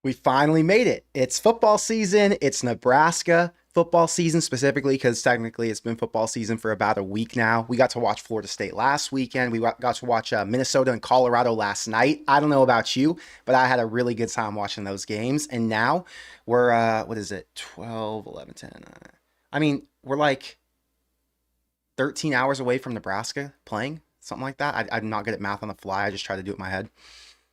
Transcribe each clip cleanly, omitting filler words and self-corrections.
We finally made it. It's football season. It's Nebraska football season specifically because technically it's been football season for about a week now. We got to watch Florida State last weekend. We got to watch Minnesota and Colorado last night. I don't know about you, but I had a really good time watching those games. And now we're, what is it? 12, 11, 10. I mean, we're like 13 hours away from Nebraska playing, something like that. I'm not good at math on the fly. I just try to do it in my head.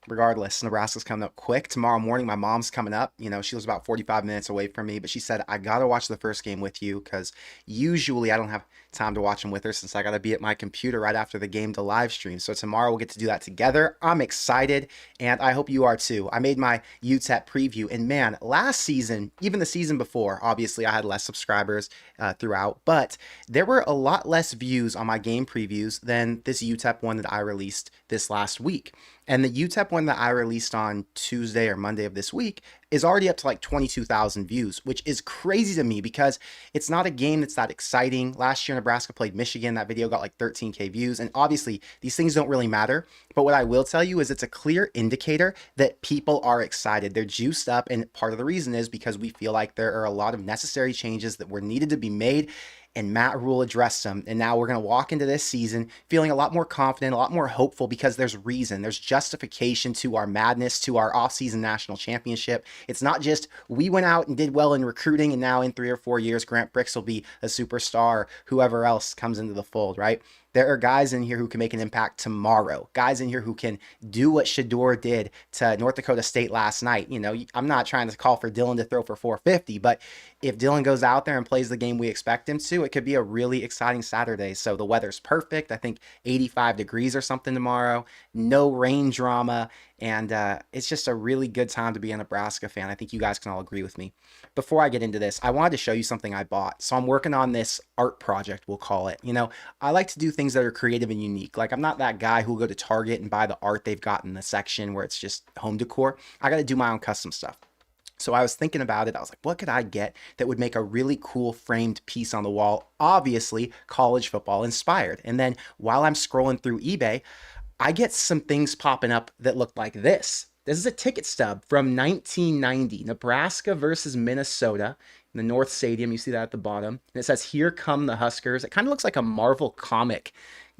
Regardless, Nebraska's coming up quick. Tomorrow morning, my mom's coming up. You know, she lives about 45 minutes away from me, but she said, I got to watch the first game with you because usually I don't have time to watch them with her since I got to be at my computer right after the game to live stream. So tomorrow we'll get to do that together. I'm excited, and I hope you are too. I made my Utep preview, and man, last season, even the season before, obviously I had less subscribers throughout, but there were a lot less views on my game previews than this Utep one that I released this last week. And the Utep one that I released on Tuesday or Monday of this week is already up to like 22,000 views, which is crazy to me because it's not a game that's that exciting. Last year, Nebraska played Michigan. That video got like 13K views. And obviously, these things don't really matter. But what I will tell you is it's a clear indicator that people are excited. They're juiced up. And part of the reason is because we feel like there are a lot of necessary changes that were needed to be made. And Matt Rule addressed them. And now we're going to walk into this season feeling a lot more confident, a lot more hopeful because there's reason, there's justification to our madness, to our offseason national championship. It's not just we went out and did well in recruiting and now in 3 or 4 years, Grant Brix will be a superstar or whoever else comes into the fold, right? There are guys in here who can make an impact tomorrow. Guys in here who can do what Shador did to North Dakota State last night. You know, I'm not trying to call for Dylan to throw for 450, but if Dylan goes out there and plays the game we expect him to, it could be a really exciting Saturday. So the weather's perfect. I think 85 degrees or something tomorrow. No rain drama. And it's just a really good time to be a Nebraska fan. I think you guys can all agree with me. Before I get into this, I wanted to show you something I bought. So I'm working on this art project, we'll call it. You know, I like to do things that are creative and unique. Like I'm not that guy who'll go to Target and buy the art they've got in the section where it's just home decor. I got to do my own custom stuff. So I was thinking about it. I was like, what could I get that would make a really cool framed piece on the wall? Obviously, college football inspired. And then while I'm scrolling through eBay, I get some things popping up that look like this. This is a ticket stub from 1990, Nebraska versus Minnesota in the North Stadium. You see that at the bottom. And it says, "Here come the Huskers." It kind of looks like a Marvel comic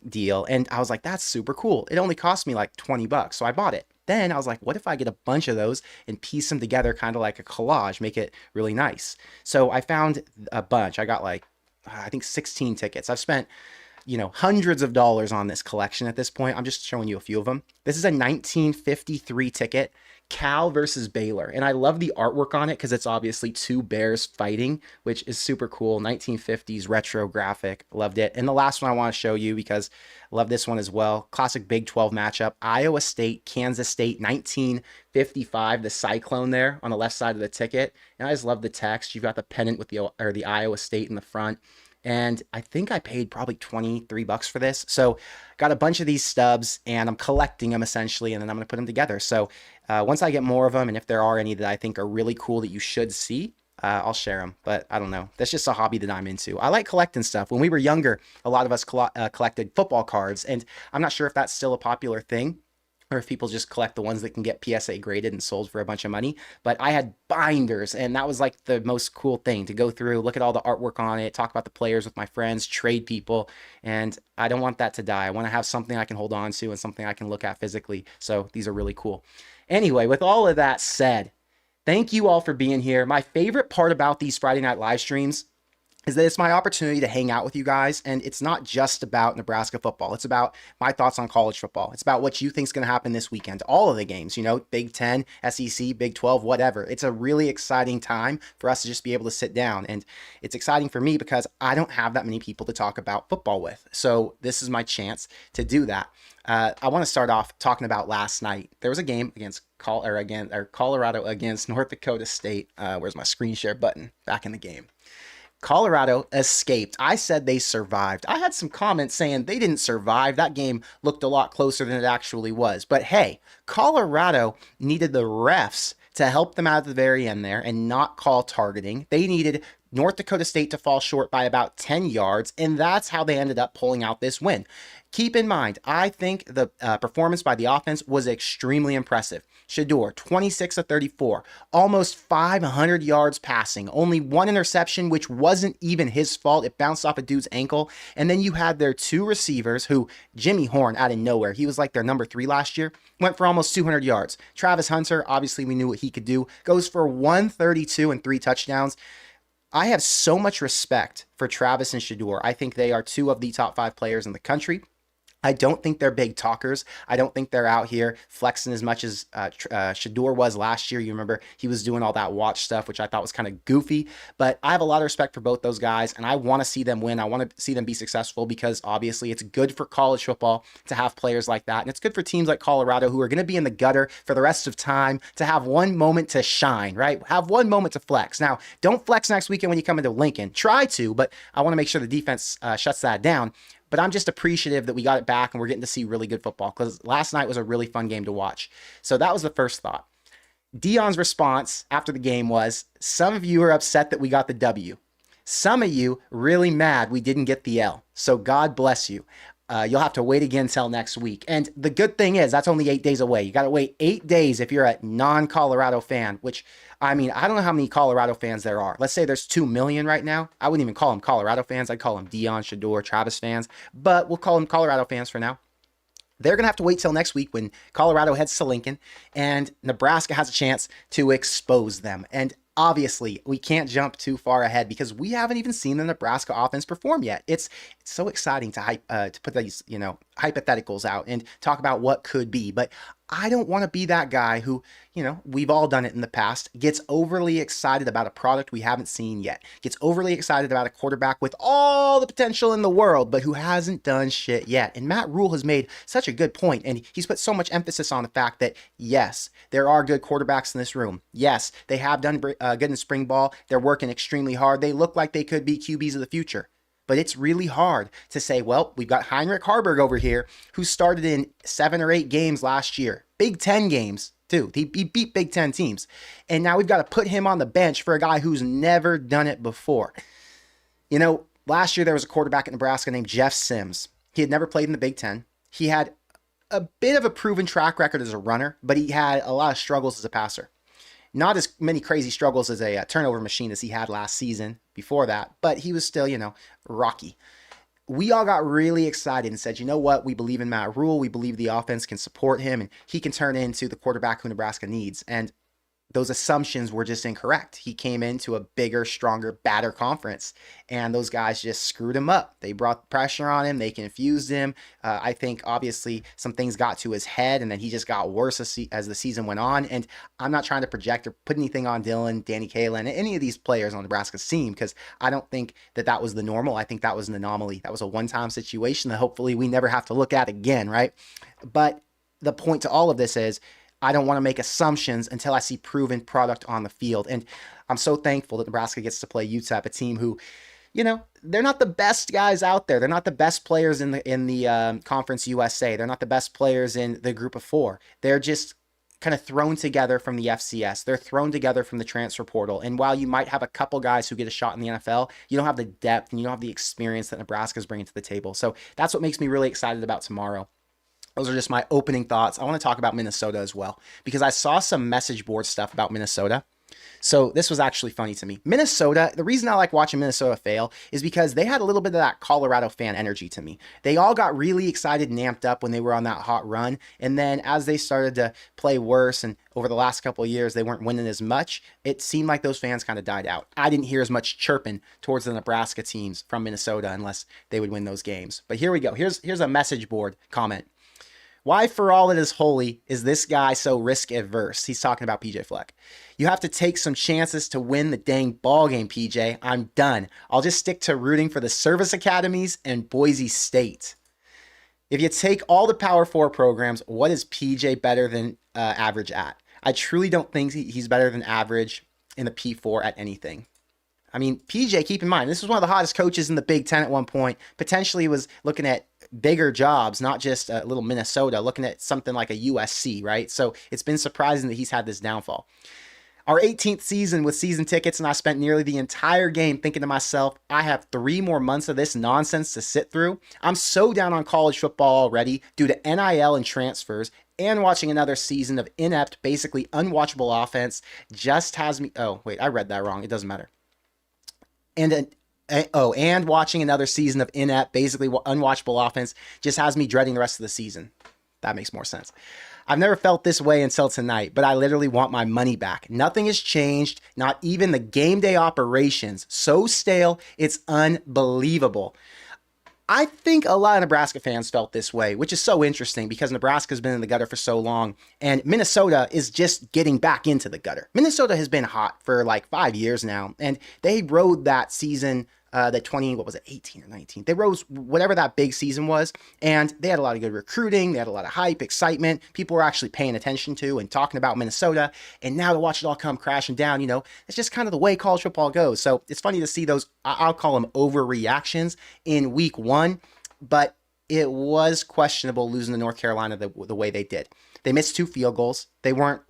deal. And I was like, that's super cool. It only cost me like 20 bucks. So I bought it. Then I was like, what if I get a bunch of those and piece them together kind of like a collage, make it really nice. So I found a bunch. I got like, I think 16 tickets. I've spent hundreds of dollars on this collection at this point. I'm just showing you a few of them. This is a 1953 ticket, Cal versus Baylor. And I love the artwork on it because it's obviously two bears fighting, which is super cool. 1950s retro graphic. Loved it. And the last one I want to show you because I love this one as well. Classic Big 12 matchup. Iowa State, Kansas State, 1955. The Cyclone there on the left side of the ticket. And I just love the text. You've got the pennant with the Iowa State in the front. And I think I paid probably 23 bucks for this. So got a bunch of these stubs and I'm collecting them essentially, and then I'm going to put them together. So once I get more of them, and if there are any that I think are really cool that you should see, I'll share them. But I don't know. That's just a hobby that I'm into. I like collecting stuff. When we were younger, a lot of us collected football cards, and I'm not sure if that's still a popular thing, or if people just collect the ones that can get PSA graded and sold for a bunch of money. But I had binders, and that was like the most cool thing to go through, look at all the artwork on it, talk about the players with my friends, trade people. And I don't want that to die. I want to have something I can hold on to and something I can look at physically. So these are really cool. Anyway, with all of that said, thank you all for being here. My favorite part about these Friday night live streams is that it's my opportunity to hang out with you guys. And it's not just about Nebraska football. It's about my thoughts on college football. It's about what you think is going to happen this weekend. All of the games, Big 10, SEC, Big 12, whatever. It's a really exciting time for us to just be able to sit down. And it's exciting for me because I don't have that many people to talk about football with. So this is my chance to do that. I want to start off talking about last night. There was a game against Colorado against North Dakota State. Where's my screen share button? Back in the game. Colorado escaped. I said they survived. I had some comments saying they didn't survive. That game looked a lot closer than it actually was. But hey, Colorado needed the refs to help them out at the very end there and not call targeting. They needed North Dakota State to fall short by about 10 yards, and that's how they ended up pulling out this win. Keep in mind, I think the performance by the offense was extremely impressive. Shedeur, 26 of 34, almost 500 yards passing, only one interception, which wasn't even his fault. It bounced off a dude's ankle. And then you had their two receivers who, Jimmy Horn out of nowhere, he was like their number 3 last year, went for almost 200 yards. Travis Hunter, obviously we knew what he could do, goes for 132 and 3 touchdowns. I have so much respect for Travis and Shedeur. I think they are 2 of the top 5 players in the country. I don't think they're big talkers. I don't think they're out here flexing as much as Shedeur was last year. You remember he was doing all that watch stuff, which I thought was kind of goofy. But I have a lot of respect for both those guys, and I want to see them win. I want to see them be successful because obviously it's good for college football to have players like that. And it's good for teams like Colorado who are going to be in the gutter for the rest of time to have one moment to shine, right? Have one moment to flex. Now, don't flex next weekend when you come into Lincoln. Try to, but I want to make sure the defense shuts that down. But I'm just appreciative that we got it back and we're getting to see really good football because last night was a really fun game to watch. So that was the first thought. Deion's response after the game was, some of you are upset that we got the W. Some of you really mad we didn't get the L. So God bless you. You'll have to wait again till next week. And the good thing is that's only 8 days away. You got to wait 8 days if you're a non-Colorado fan, which, I mean, I don't know how many Colorado fans there are. Let's say there's 2 million right now. I wouldn't even call them Colorado fans. I'd call them Deion, Shedeur, Travis fans. But we'll call them Colorado fans for now. They're going to have to wait till next week when Colorado heads to Lincoln and Nebraska has a chance to expose them. And obviously, we can't jump too far ahead because we haven't even seen the Nebraska offense perform yet. It's so exciting to put these, hypotheticals out and talk about what could be. But I don't want to be that guy who, we've all done it in the past, gets overly excited about a product we haven't seen yet, gets overly excited about a quarterback with all the potential in the world, but who hasn't done shit yet. And Matt Rule has made such a good point, and he's put so much emphasis on the fact that, yes, there are good quarterbacks in this room. Yes, they have done good in spring ball. They're working extremely hard. They look like they could be QBs of the future. But it's really hard to say, well, we've got Heinrich Harburg over here who started in 7 or 8 games last year. Big Ten games, too. He beat Big Ten teams. And now we've got to put him on the bench for a guy who's never done it before. Last year there was a quarterback at Nebraska named Jeff Sims. He had never played in the Big Ten. He had a bit of a proven track record as a runner, but he had a lot of struggles as a passer. Not as many crazy struggles as a turnover machine as he had last season before that, but he was still, rocky. We all got really excited and said, you know what? We believe in Matt Rule. We believe the offense can support him and he can turn into the quarterback who Nebraska needs. And those assumptions were just incorrect. He came into a bigger, stronger, badder conference, and those guys just screwed him up. They brought pressure on him. They confused him. I think, obviously, some things got to his head, and then he just got worse as the season went on. And I'm not trying to project or put anything on Dylan, Danny Kaelin, any of these players on Nebraska's team, because I don't think that was the normal. I think that was an anomaly. That was a one-time situation that hopefully we never have to look at again, right? But the point to all of this is, I don't want to make assumptions until I see proven product on the field. And I'm so thankful that Nebraska gets to play Utep, a team who, they're not the best guys out there. They're not the best players in the Conference USA. They're not the best players in the group of 4. They're just kind of thrown together from the FCS. They're thrown together from the transfer portal. And while you might have a couple guys who get a shot in the NFL, you don't have the depth and you don't have the experience that Nebraska's bringing to the table. So that's what makes me really excited about tomorrow. Those are just my opening thoughts. I want to talk about Minnesota as well, because I saw some message board stuff about Minnesota. So this was actually funny to me. Minnesota, the reason I like watching Minnesota fail is because they had a little bit of that Colorado fan energy to me. They all got really excited and amped up when they were on that hot run. And then as they started to play worse and over the last couple of years, they weren't winning as much, it seemed like those fans kind of died out. I didn't hear as much chirping towards the Nebraska teams from Minnesota unless they would win those games. But here we go. Here's a message board comment. Why for all that is holy is this guy so risk averse? He's talking about PJ Fleck. You have to take some chances to win the dang ball game, PJ. I'm done. I'll just stick to rooting for the service academies and Boise State. If you take all the Power 4 programs, what is PJ better than average at? I truly don't think he's better than average in the P4 at anything. I mean, PJ, keep in mind, this was one of the hottest coaches in the Big Ten at one point. Potentially was looking at bigger jobs, not just a little Minnesota, looking at something like a USC, right? So it's been surprising that he's had this downfall. Our 18th season with season tickets, and I spent nearly the entire game thinking to myself, I have 3 more months of this nonsense to sit through. I'm so down on college football already due to NIL and transfers, and watching another season of inept, basically unwatchable offense just has me. Oh, wait, I read that wrong. It doesn't matter. And watching another season of inept, basically unwatchable offense just has me dreading the rest of the season. That makes more sense. I've never felt this way until tonight, but I literally want my money back. Nothing has changed, not even the game day operations. So stale, it's unbelievable. I think a lot of Nebraska fans felt this way, which is so interesting because Nebraska's been in the gutter for so long, and Minnesota is just getting back into the gutter. Minnesota has been hot for like 5 years now, and they rode that season, the 20, what was it, 18 or 19? They rose whatever that big season was, and they had a lot of good recruiting. They had a lot of hype, excitement. People were actually paying attention to and talking about Minnesota, and now to watch it all come crashing down, it's just kind of the way college football goes. So it's funny to see those, I'll call them overreactions in week 1, but it was questionable losing to North Carolina the way they did. They missed 2 field goals. They weren't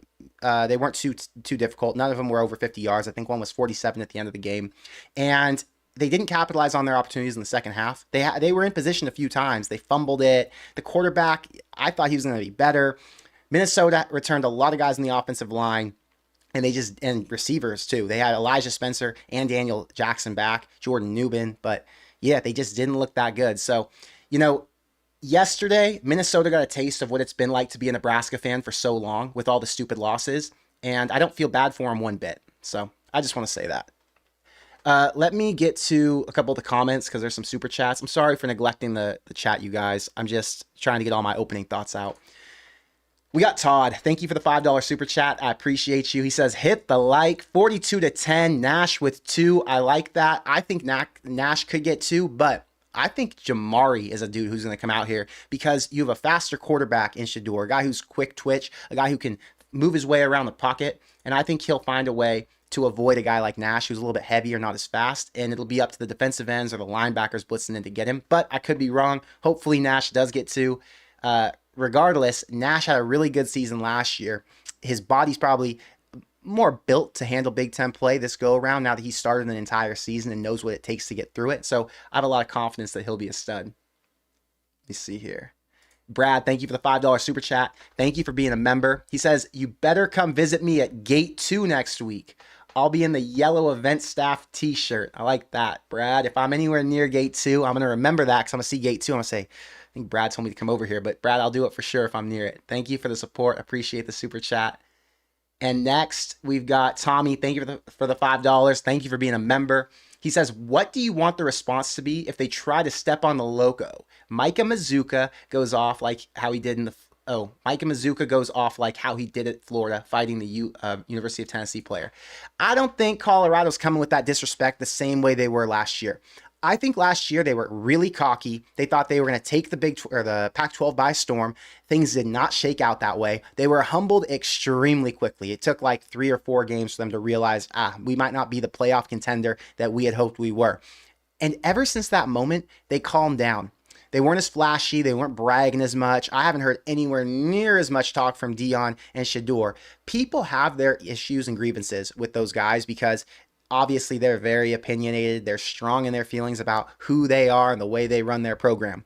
too difficult. None of them were over 50 yards. I think one was 47 at the end of the game, and they didn't capitalize on their opportunities in the second half. They were in position a few times. They fumbled it. The quarterback, I thought he was going to be better. Minnesota returned a lot of guys in the offensive line, and receivers too. They had Elijah Spencer and Daniel Jackson back, Jordan Newman, but yeah, they just didn't look that good. So, yesterday, Minnesota got a taste of what it's been like to be a Nebraska fan for so long with all the stupid losses, and I don't feel bad for them one bit. So I just want to say that. Let me get to a couple of the comments because there's some super chats. I'm sorry for neglecting the chat, you guys. I'm just trying to get all my opening thoughts out. We got Todd. Thank you for the $5 super chat. I appreciate you. He says, hit the like, 42-10, Nash with 2. I like that. I think Nash could get 2, but I think Jamari is a dude who's going to come out here because you have a faster quarterback in Shedeur, a guy who's quick twitch, a guy who can move his way around the pocket, and I think he'll find a way to avoid a guy like Nash, who's a little bit heavier, not as fast, and it'll be up to the defensive ends or the linebackers blitzing in to get him, but I could be wrong. Hopefully Nash does get 2. Regardless, Nash had a really good season last year. His body's probably more built to handle Big Ten play this go around now that he started an entire season and knows what it takes to get through it, so I have a lot of confidence that he'll be a stud. Let me see here. Brad, thank you for the $5 super chat. Thank you for being a member. He says, you better come visit me at Gate 2 next week. I'll be in the yellow event staff t-shirt. I like that, Brad. If I'm anywhere near Gate 2, I'm going to remember that because I'm going to see Gate 2. I'm going to say, I think Brad told me to come over here, but Brad, I'll do it for sure if I'm near it. Thank you for the support. Appreciate the super chat. And next, we've got Tommy. Thank you for the $5. Thank you for being a member. He says, what do you want the response to be if they try to step on the logo? Micah Mazzccua goes off like how he did in the... Micah Mazzccua goes off like how he did at Florida, fighting the University of Tennessee player. I don't think Colorado's coming with that disrespect the same way they were last year. I think last year they were really cocky. They thought they were going to take the Pac-12 by storm. Things did not shake out that way. They were humbled extremely quickly. It took like 3 or 4 games for them to realize, we might not be the playoff contender that we had hoped we were. And ever since that moment, they calmed down. They weren't as flashy. They weren't bragging as much. I haven't heard anywhere near as much talk from Dion and Shedeur. People have their issues and grievances with those guys because obviously they're very opinionated. They're strong in their feelings about who they are and the way they run their program.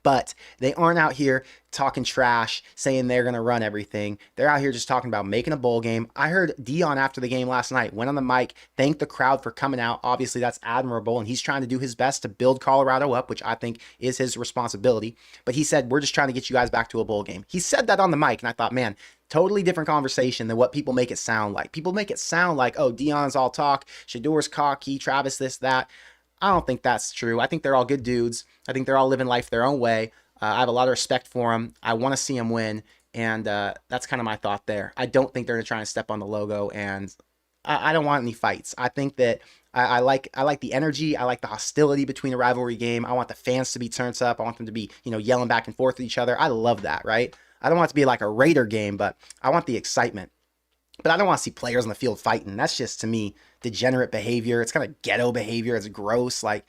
But they aren't out here talking trash, saying they're going to run everything. They're out here just talking about making a bowl game. I heard Dion after the game last night, went on the mic, thanked the crowd for coming out. Obviously, that's admirable, and he's trying to do his best to build Colorado up, which I think is his responsibility. But he said, we're just trying to get you guys back to a bowl game. He said that on the mic, and I thought, man, totally different conversation than what people make it sound like. People make it sound like, oh, Dion's all talk, Shadeur's cocky, Travis this, that. I don't think that's true. I think they're all good dudes. I think they're all living life their own way. I have a lot of respect for them. I want to see them win, and that's kind of my thought there. I don't think they're going to try and step on the logo, and I don't want any fights. I think that I like the energy. I like the hostility between a rivalry game. I want the fans to be turned up. I want them to be, yelling back and forth at each other. I love that, right? I don't want it to be like a Raider game, but I want the excitement. But I don't want to see players on the field fighting. That's just, to me, degenerate behavior. It's kind of ghetto behavior. It's gross. Like,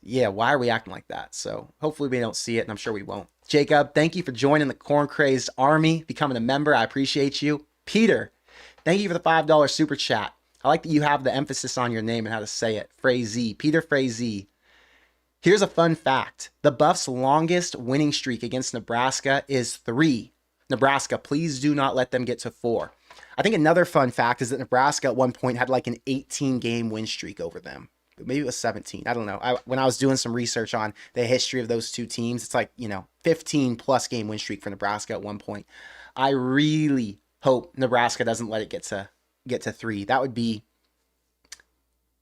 yeah, why are we acting like that? So hopefully we don't see it, and I'm sure we won't. Jacob, thank you for joining the Corn Crazed Army, becoming a member. I appreciate you. Peter, Thank you for the $5 super chat. I like that you have the emphasis on your name and how to say it. Frazee, Peter Frazee. Here's a fun fact. The Buffs' longest winning streak against Nebraska is 3. Nebraska, please do not let them get to 4. I think another fun fact is that Nebraska at one point had like an 18-game win streak over them. Maybe it was 17. I don't know. When I was doing some research on the history of those two teams, it's like, 15-plus game win streak for Nebraska at one point. I really hope Nebraska doesn't let it get to 3. That would be,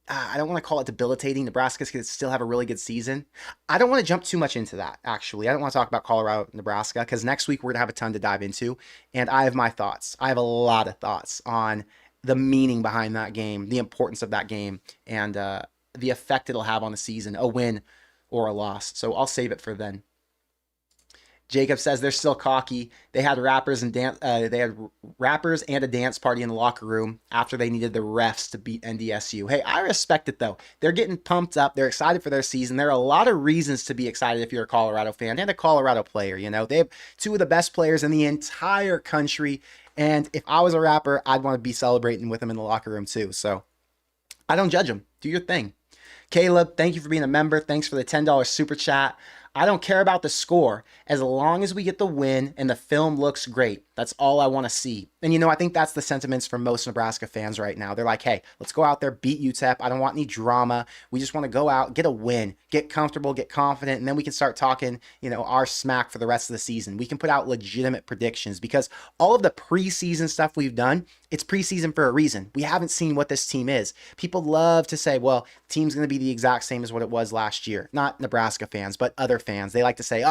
I don't want to call it debilitating. Nebraska could still have a really good season. I don't want to jump too much into that, actually. I don't want to talk about Colorado, Nebraska, because next week we're going to have a ton to dive into, and I have my thoughts. I have a lot of thoughts on the meaning behind that game, the importance of that game, and the effect it'll have on the season, a win or a loss. So I'll save it for then. Jacob says they're still cocky. They had rappers and a dance party in the locker room after they needed the refs to beat NDSU. Hey, I respect it though. They're getting pumped up. They're excited for their season. There are a lot of reasons to be excited if you're a Colorado fan and a Colorado player. They have 2 of the best players in the entire country. And if I was a rapper, I'd want to be celebrating with them in the locker room too. So I don't judge them. Do your thing. Caleb, thank you for being a member. Thanks for the $10 super chat. I don't care about the score as long as we get the win and the film looks great. That's all I want to see. And I think that's the sentiments from most Nebraska fans right now. They're like, hey, let's go out there, beat Utep. I don't want any drama. We just want to go out, get a win, get comfortable, get confident, and then we can start talking, our smack for the rest of the season. We can put out legitimate predictions because all of the preseason stuff we've done, it's preseason for a reason. We haven't seen what this team is. People love to say, well, the team's going to be the exact same as what it was last year. Not Nebraska fans, but other fans. They like to say,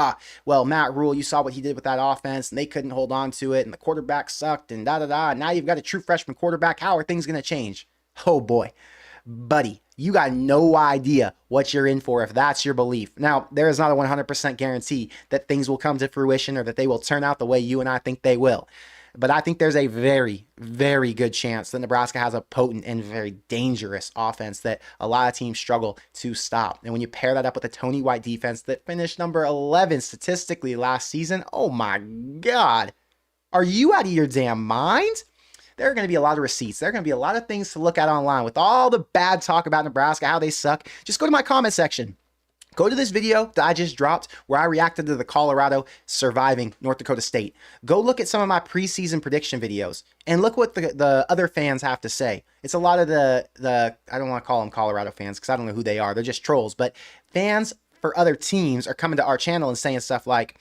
well, Matt Rule, you saw what he did with that offense, and they couldn't hold on to it, and the quarterback sucked, and da-da-da. Now you've got a true freshman quarterback. How are things going to change? Oh, boy. Buddy, you got no idea what you're in for if that's your belief. Now, there is not a 100% guarantee that things will come to fruition or that they will turn out the way you and I think they will. But I think there's a very, very good chance that Nebraska has a potent and very dangerous offense that a lot of teams struggle to stop. And when you pair that up with a Tony White defense that finished number 11 statistically last season, oh my God, are you out of your damn mind? There are going to be a lot of receipts. There are going to be a lot of things to look at online with all the bad talk about Nebraska, how they suck. Just go to my comment section. Go to this video that I just dropped where I reacted to the Colorado surviving North Dakota State. Go look at some of my preseason prediction videos and look what the other fans have to say. It's a lot of the I don't want to call them Colorado fans because I don't know who they are. They're just trolls. But fans for other teams are coming to our channel and saying stuff like,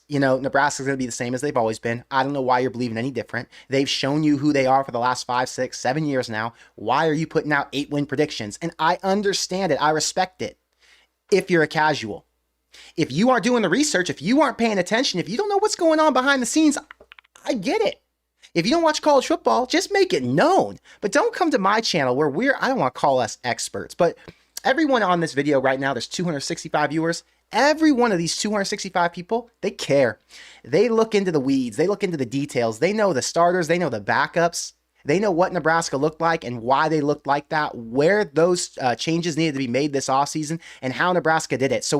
Nebraska's going to be the same as they've always been. I don't know why you're believing any different. They've shown you who they are for the last 5, 6, 7 years now. Why are you putting out 8-win predictions? And I understand it. I respect it. If you're a casual, if you aren't doing the research, if you aren't paying attention, if you don't know what's going on behind the scenes, I get it. If you don't watch college football, just make it known. But don't come to my channel where I don't want to call us experts, but everyone on this video right now, there's 265 viewers. Every one of these 265 people, they care. They look into the weeds. They look into the details. They know the starters. They know the backups. They know what Nebraska looked like and why they looked like that, where those changes needed to be made this offseason, and how Nebraska did it. So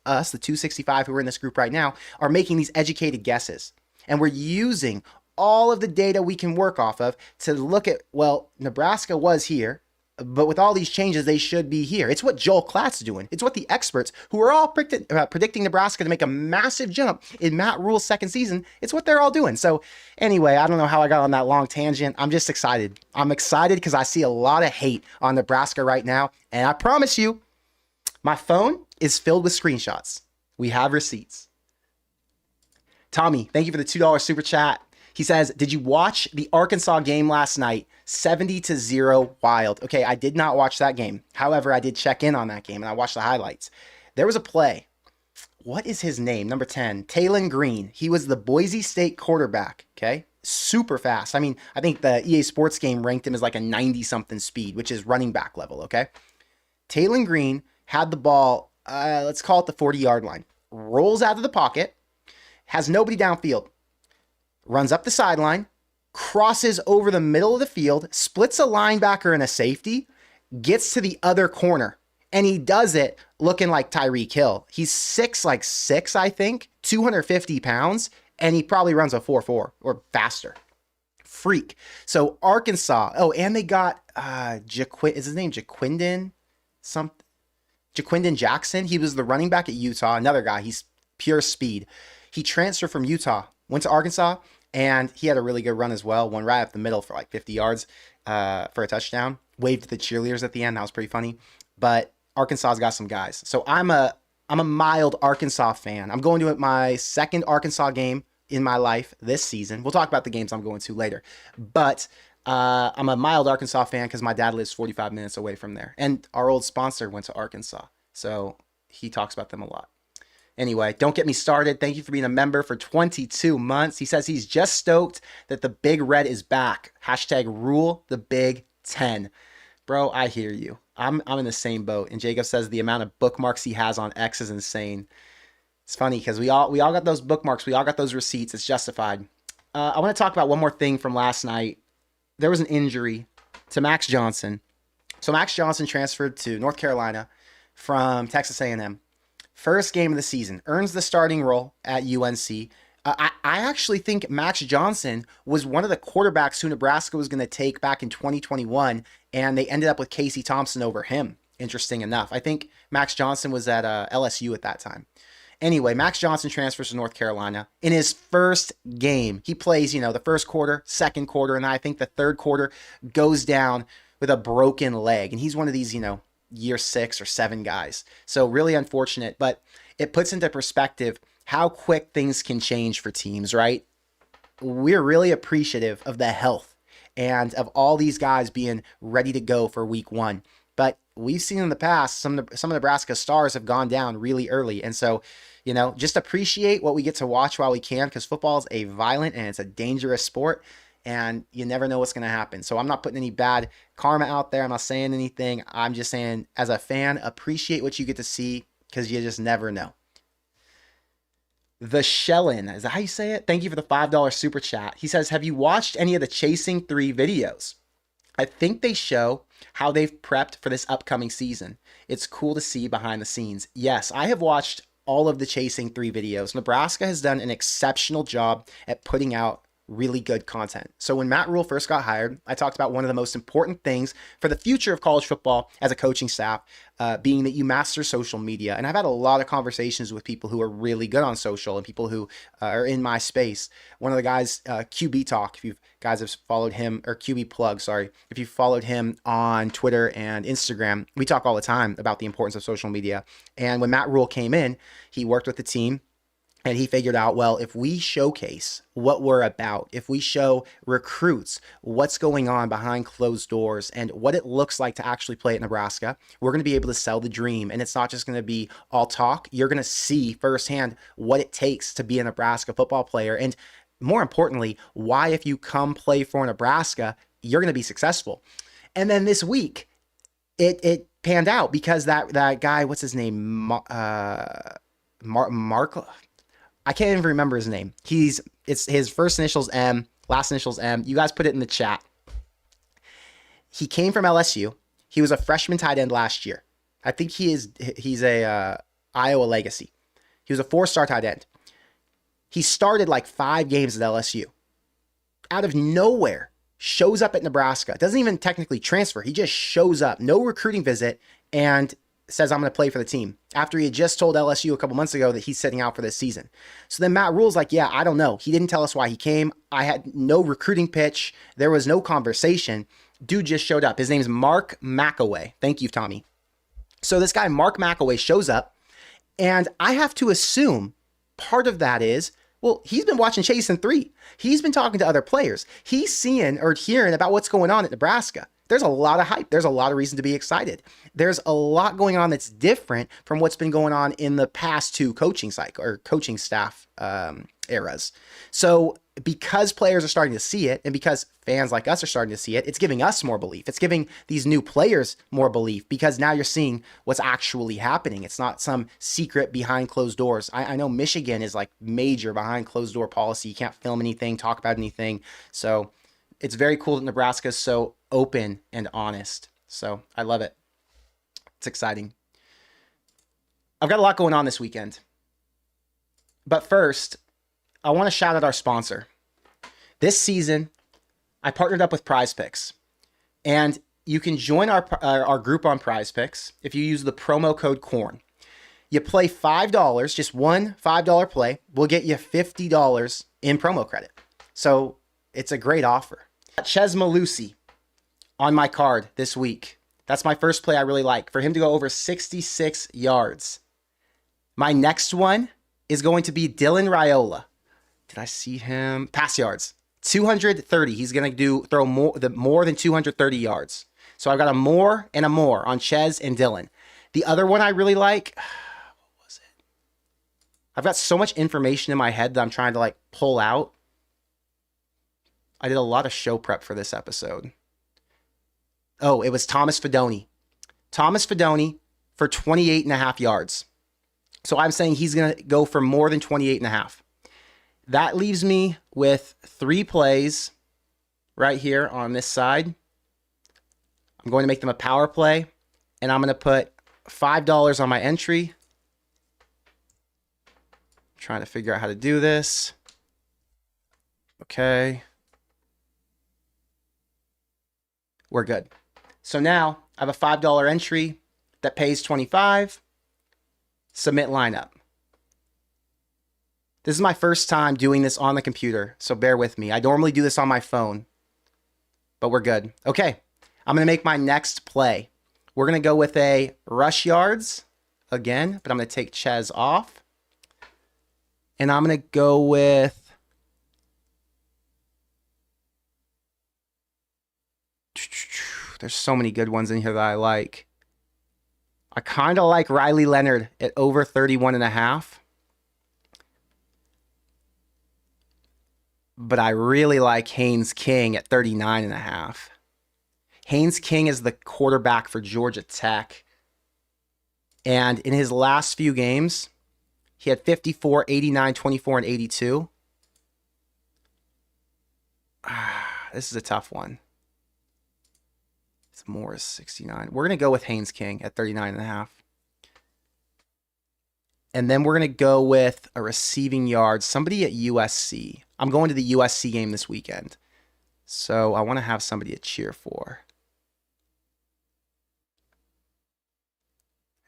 us, the 265 who are in this group right now, are making these educated guesses. And we're using all of the data we can work off of to look at, well, Nebraska was here, but with all these changes, they should be here. It's what Joel Klatt's doing. It's what the experts who are all predicting Nebraska to make a massive jump in Matt Rule's second season, it's what they're all doing. So anyway, I don't know how I got on that long tangent. I'm just excited. I'm excited because I see a lot of hate on Nebraska right now. And I promise you, my phone is filled with screenshots. We have receipts. Tommy, thank you for the $2 super chat. He says, did you watch the Arkansas game last night? 70-0 Wild. Okay, I did not watch that game. However, I did check in on that game, and I watched the highlights. There was a play. What is his name? Number 10, Talon Green. He was the Boise State quarterback, okay? Super fast. I mean, I think the EA Sports game ranked him as like a 90-something speed, which is running back level, okay? Talon Green had the ball, let's call it the 40-yard line. Rolls out of the pocket, has nobody downfield. Runs up the sideline, crosses over the middle of the field, splits a linebacker and a safety, gets to the other corner. And he does it looking like Tyreek Hill. He's 6'6", I think, 250 pounds, and he probably runs a 4.4 or faster. freak. So Arkansas. Oh, and they got is his name Jaquindon? Jaquindon Jackson. He was the running back at Utah. Another guy. He's pure speed. He transferred from Utah, went to Arkansas, and he had a really good run as well. One right up the middle for like 50 yards for a touchdown. Waved to the cheerleaders at the end. That was pretty funny. But Arkansas's got some guys. So I'm a mild Arkansas fan. I'm going to my second Arkansas game in my life this season. We'll talk about the games I'm going to later. But I'm a mild Arkansas fan because my dad lives 45 minutes away from there. And our old sponsor went to Arkansas. So he talks about them a lot. Anyway, don't get me started. Thank you for being a member for 22 months. He says he's just stoked that the Big Red is back. Hashtag rule the Big 10. Bro, I hear you. I'm in the same boat. And Jacob says the amount of bookmarks he has on X is insane. It's funny because we all got those bookmarks. We all got those receipts. It's justified. I want to talk about one more thing from last night. There was an injury to Max Johnson. So Max Johnson transferred to North Carolina from Texas A&M. First game of the season. Earns the starting role at UNC. I actually think Max Johnson was one of the quarterbacks who Nebraska was going to take back in 2021, and they ended up with Casey Thompson over him, interesting enough. I think Max Johnson was at LSU at that time. Anyway, Max Johnson transfers to North Carolina. In his first game, he plays, the first quarter, second quarter, and I think the third quarter goes down with a broken leg. And he's one of these, year 6 or 7 guys. So really unfortunate, but it puts into perspective how quick things can change for teams, right? We're really appreciative of the health and of all these guys being ready to go for week 1. But we've seen in the past, some of Nebraska stars have gone down really early. And so, just appreciate what we get to watch while we can, because football is a violent and it's a dangerous sport, and you never know what's going to happen. So I'm not putting any bad karma out there. I'm not saying anything. I'm just saying, as a fan, appreciate what you get to see, because you just never know. The Shellin, is that how you say it? Thank you for the $5 super chat. He says, have you watched any of the Chasing 3 videos? I think they show how they've prepped for this upcoming season. It's cool to see behind the scenes. Yes, I have watched all of the Chasing 3 videos. Nebraska has done an exceptional job at putting out really good content. So when Matt Rule first got hired, I talked about one of the most important things for the future of college football as a coaching staff, being that you master social media. And I've had a lot of conversations with people who are really good on social and people who are in my space. One of the guys, QB Talk, if you guys have followed him, or QB Plug, sorry, if you followed him on Twitter and Instagram, we talk all the time about the importance of social media. And when Matt Rule came in, he worked with the team. And he figured out, well, if we showcase what we're about, if we show recruits what's going on behind closed doors and what it looks like to actually play at Nebraska, we're going to be able to sell the dream. And it's not just going to be all talk. You're going to see firsthand what it takes to be a Nebraska football player. And more importantly, why, if you come play for Nebraska, you're going to be successful. And then this week, it panned out because that guy, what's his name? Mark. I can't even remember his name. It's his first initials M, last initials M. You guys put it in the chat. He came from LSU. He was a freshman tight end last year. I think he's a Iowa legacy. He was a 4-star tight end. He started like 5 games at LSU. Out of nowhere, shows up at Nebraska. Doesn't even technically transfer. He just shows up. No recruiting visit, and says, I'm going to play for the team, after he had just told LSU a couple months ago that he's sitting out for this season. So then Matt Rule's like, yeah, I don't know. He didn't tell us why he came. I had no recruiting pitch. There was no conversation. Dude just showed up. His name's Mark McAway. Thank you, Tommy. So this guy, Mark McAway, shows up, and I have to assume part of that is, well, he's been watching Chasing 3. He's been talking to other players. He's seeing or hearing about what's going on at Nebraska. There's a lot of hype. There's a lot of reason to be excited. There's a lot going on that's different from what's been going on in the past 2 coaching cycle or coaching staff eras. So because players are starting to see it, and because fans like us are starting to see it, it's giving us more belief. It's giving these new players more belief, because now you're seeing what's actually happening. It's not some secret behind closed doors. I know Michigan is like major behind closed door policy. You can't film anything, talk about anything. So it's very cool that Nebraska is so open and honest. So I love it. It's exciting. I've got a lot going on this weekend. But first, I want to shout out our sponsor. This season, I partnered up with PrizePicks, and you can join our group on PrizePicks if you use the promo code CORN. You play $5, just one $5 play will get you $50 in promo credit. So it's a great offer. Ches Malusi on my card this week. That's my first play I really like, for him to go over 66 yards. My next one is going to be Dylan Raiola. Did I see him? Pass yards. 230. He's going to throw more than 230 yards. So I've got a more and a more on Ches and Dylan. The other one I really like, what was it? I've got so much information in my head that I'm trying to pull out. I did a lot of show prep for this episode. Oh, it was Thomas Fidone. Thomas Fidone for 28.5 yards. So I'm saying he's going to go for more than 28.5. That leaves me with 3 plays right here on this side. I'm going to make them a power play, and I'm going to put $5 on my entry. I'm trying to figure out how to do this. Okay. We're good. So now I have a $5 entry that pays $25. Submit lineup. This is my first time doing this on the computer, so bear with me. I normally do this on my phone, but we're good. Okay, I'm going to make my next play. We're going to go with a rush yards again, but I'm going to take Ches off. And I'm going to go with there's so many good ones in here that I like. I kind of like Riley Leonard at over 31.5. But I really like Haynes King at 39.5. Haynes King is the quarterback for Georgia Tech. And in his last few games, he had 54, 89, 24, and 82. This is a tough one. More is 69. We're going to go with Haynes King at 39.5. And then we're going to go with a receiving yard, somebody at USC. I'm going to the USC game this weekend, so I want to have somebody to cheer for.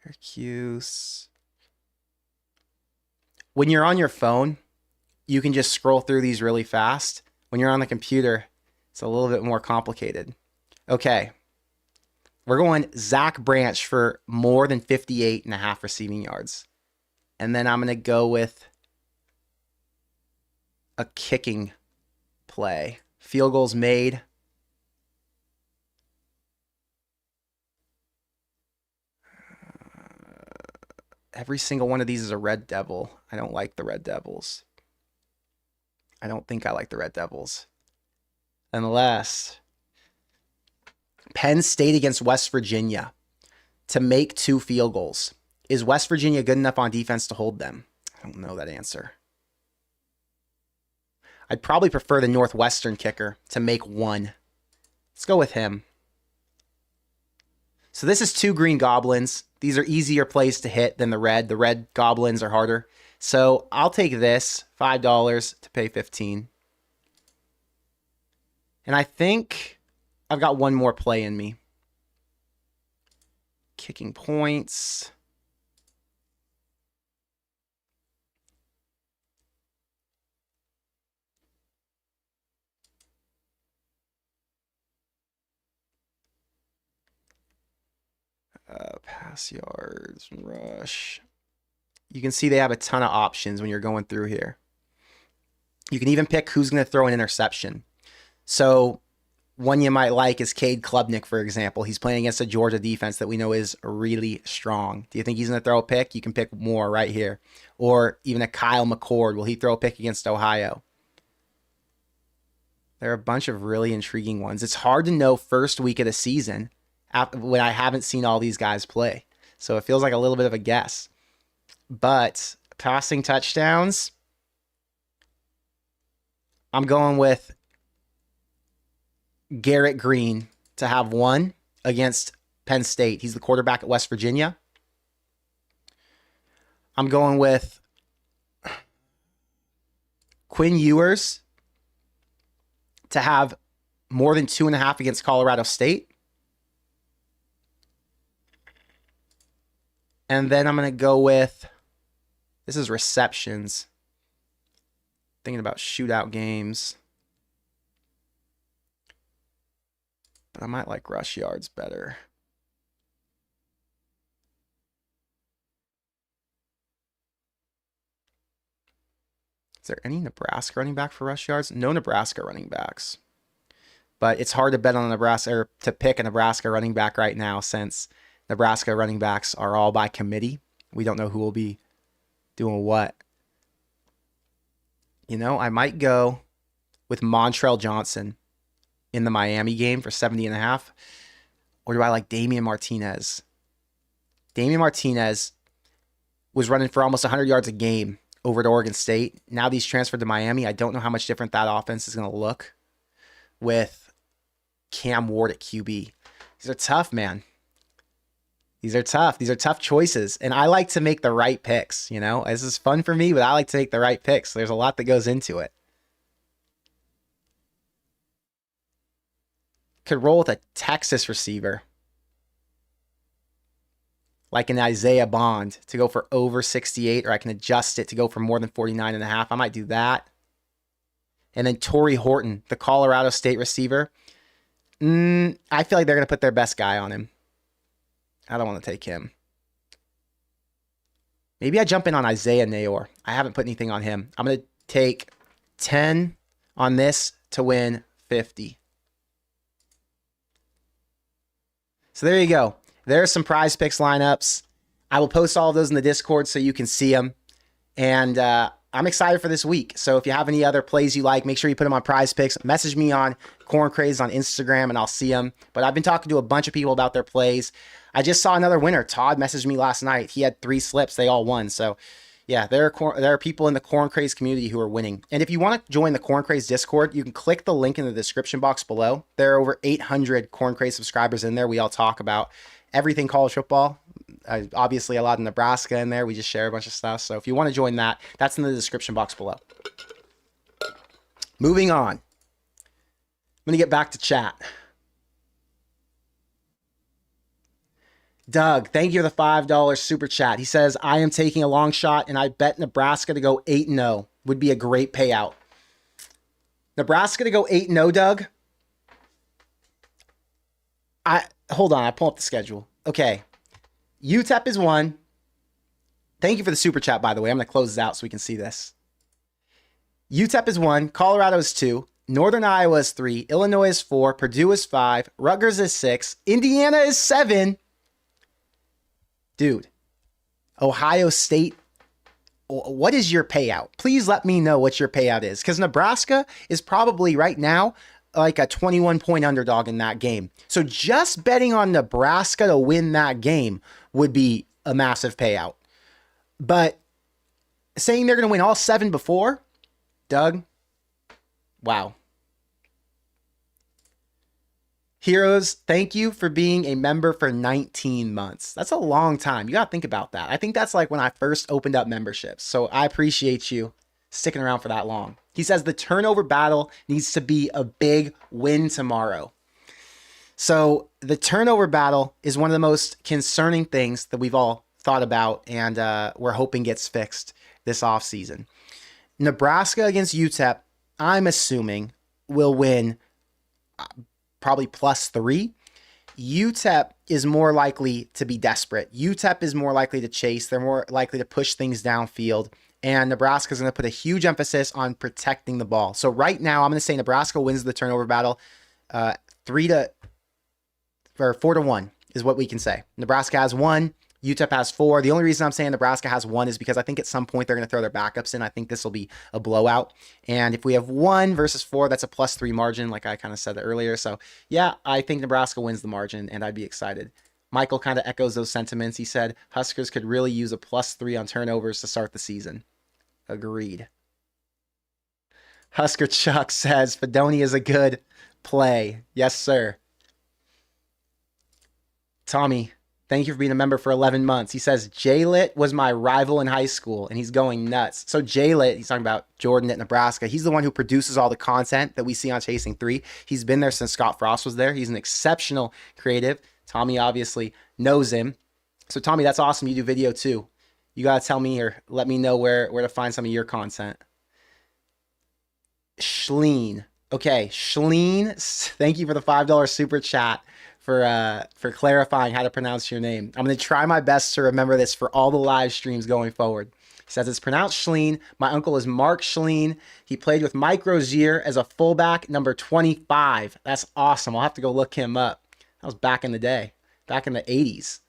Syracuse. When you're on your phone, you can just scroll through these really fast. When you're on the computer, it's a little bit more complicated. Okay. We're going Zach Branch for more than 58.5 receiving yards. And then I'm going to go with a kicking play. Field goals made. Every single one of these is a Red Devil. I don't like the Red Devils. I don't think I like the Red Devils. Unless Penn State against West Virginia to make 2 field goals. Is West Virginia good enough on defense to hold them? I don't know that answer. I'd probably prefer the Northwestern kicker to make 1. Let's go with him. So this is 2 green goblins. These are easier plays to hit than the red. The red goblins are harder. So I'll take this, $5 to pay 15. And I think I've got one more play in me. Kicking points. Pass yards, rush. You can see they have a ton of options when you're going through here. You can even pick who's going to throw an interception. So one you might like is Cade Klubnik, for example. He's playing against a Georgia defense that we know is really strong. Do you think he's going to throw a pick? You can pick more right here. Or even a Kyle McCord. Will he throw a pick against Ohio? There are a bunch of really intriguing ones. It's hard to know first week of the season when I haven't seen all these guys play. So it feels like a little bit of a guess. But passing touchdowns, I'm going with Garrett Green to have 1 against Penn State. He's the quarterback at West Virginia. I'm going with Quinn Ewers to have more than 2.5 against Colorado State. And then I'm going to go with, this is receptions. Thinking about shootout games. But I might like rush yards better. Is there any Nebraska running back for rush yards? No Nebraska running backs. But it's hard to bet on Nebraska or to pick a Nebraska running back right now since Nebraska running backs are all by committee. We don't know who will be doing what. You know, I might go with Montrell Johnson in the Miami game for 70.5. Or do I like Damian Martinez? Damian Martinez was running for almost 100 yards a game over at Oregon State. Now that he's transferred to Miami, I don't know how much different that offense is going to look with Cam Ward at QB. These are tough, man. These are tough. These are tough choices. And I like to make the right picks, you know? This is fun for me, but I like to make the right picks. There's a lot that goes into it. Could roll with a Texas receiver, like an Isaiah Bond, to go for over 68, or I can adjust it to go for more than 49.5. I might do that. And then Torrey Horton, the Colorado State receiver. I feel like they're going to put their best guy on him. I don't want to take him. Maybe I jump in on Isaiah Nayor. I haven't put anything on him. I'm going to take 10 on this to win 50. So there you go. There are some PrizePicks lineups. I will post all of those in the Discord so you can see them. And I'm excited for this week. So if you have any other plays you like, make sure you put them on PrizePicks. Message me on Corn Craze on Instagram and I'll see them. But I've been talking to a bunch of people about their plays. I just saw another winner. Todd messaged me last night. He had 3 slips. They all won. So yeah, there are people in the Corn Craze community who are winning. And if you want to join the Corn Craze Discord, you can click the link in the description box below. There are over 800 Corn Craze subscribers in there. We all talk about everything college football. Obviously, a lot of Nebraska in there. We just share a bunch of stuff. So if you want to join that, that's in the description box below. Moving on. I'm going to get back to chat. Doug, thank you for the $5 super chat. He says, I am taking a long shot and I bet Nebraska to go 8-0 would be a great payout. Nebraska to go 8-0, Doug? Hold on, I pull up the schedule. Okay. Utep is 1. Thank you for the super chat, by the way. I'm going to close this out so we can see this. Utep is 1. Colorado is 2. Northern Iowa is 3. Illinois is 4. Purdue is 5. Rutgers is 6. Indiana is 7. Dude, Ohio State, what is your payout? Please let me know what your payout is, because Nebraska is probably right now like a 21-point underdog in that game. So just betting on Nebraska to win that game would be a massive payout. But saying they're going to win all 7 before, Doug, wow. Heroes, thank you for being a member for 19 months. That's a long time. You got to think about that. I think that's like when I first opened up memberships. So I appreciate you sticking around for that long. He says the turnover battle needs to be a big win tomorrow. So the turnover battle is one of the most concerning things that we've all thought about and we're hoping gets fixed this offseason. Nebraska against Utep, I'm assuming, will win probably +3. Utep is more likely to be desperate. Utep is more likely to chase. They're more likely to push things downfield. And Nebraska is going to put a huge emphasis on protecting the ball. So right now, I'm going to say Nebraska wins the turnover battle 4-1 is what we can say. Nebraska has 1. UTEP has 4. The only reason I'm saying Nebraska has 1 is because I think at some point they're going to throw their backups in. I think this will be a blowout. And if we have 1 versus 4, that's a +3 margin, like I kind of said earlier. So yeah, I think Nebraska wins the margin, and I'd be excited. Michael kind of echoes those sentiments. He said Huskers could really use a +3 on turnovers to start the season. Agreed. Husker Chuck says Fedoni is a good play. Yes, sir. Tommy, Thank you for being a member for 11 months. He says, J-Lit was my rival in high school, and he's going nuts. So J-Lit, he's talking about Jordan at Nebraska. He's the one who produces all the content that we see on Chasing 3. He's been there since Scott Frost was there. He's an exceptional creative. Tommy obviously knows him. So Tommy, that's awesome. You do video too. You got to tell me or let me know where to find some of your content. Schleen. Okay, Schleen, thank you for the $5 super chat for clarifying how to pronounce your name. I'm going to try my best to remember this for all the live streams going forward. He says it's pronounced Schleen. My uncle is Mark Schleen. He played with Mike Rozier as a fullback, number 25. That's awesome. I'll have to go look him up. That was back in the day, back in the 80s.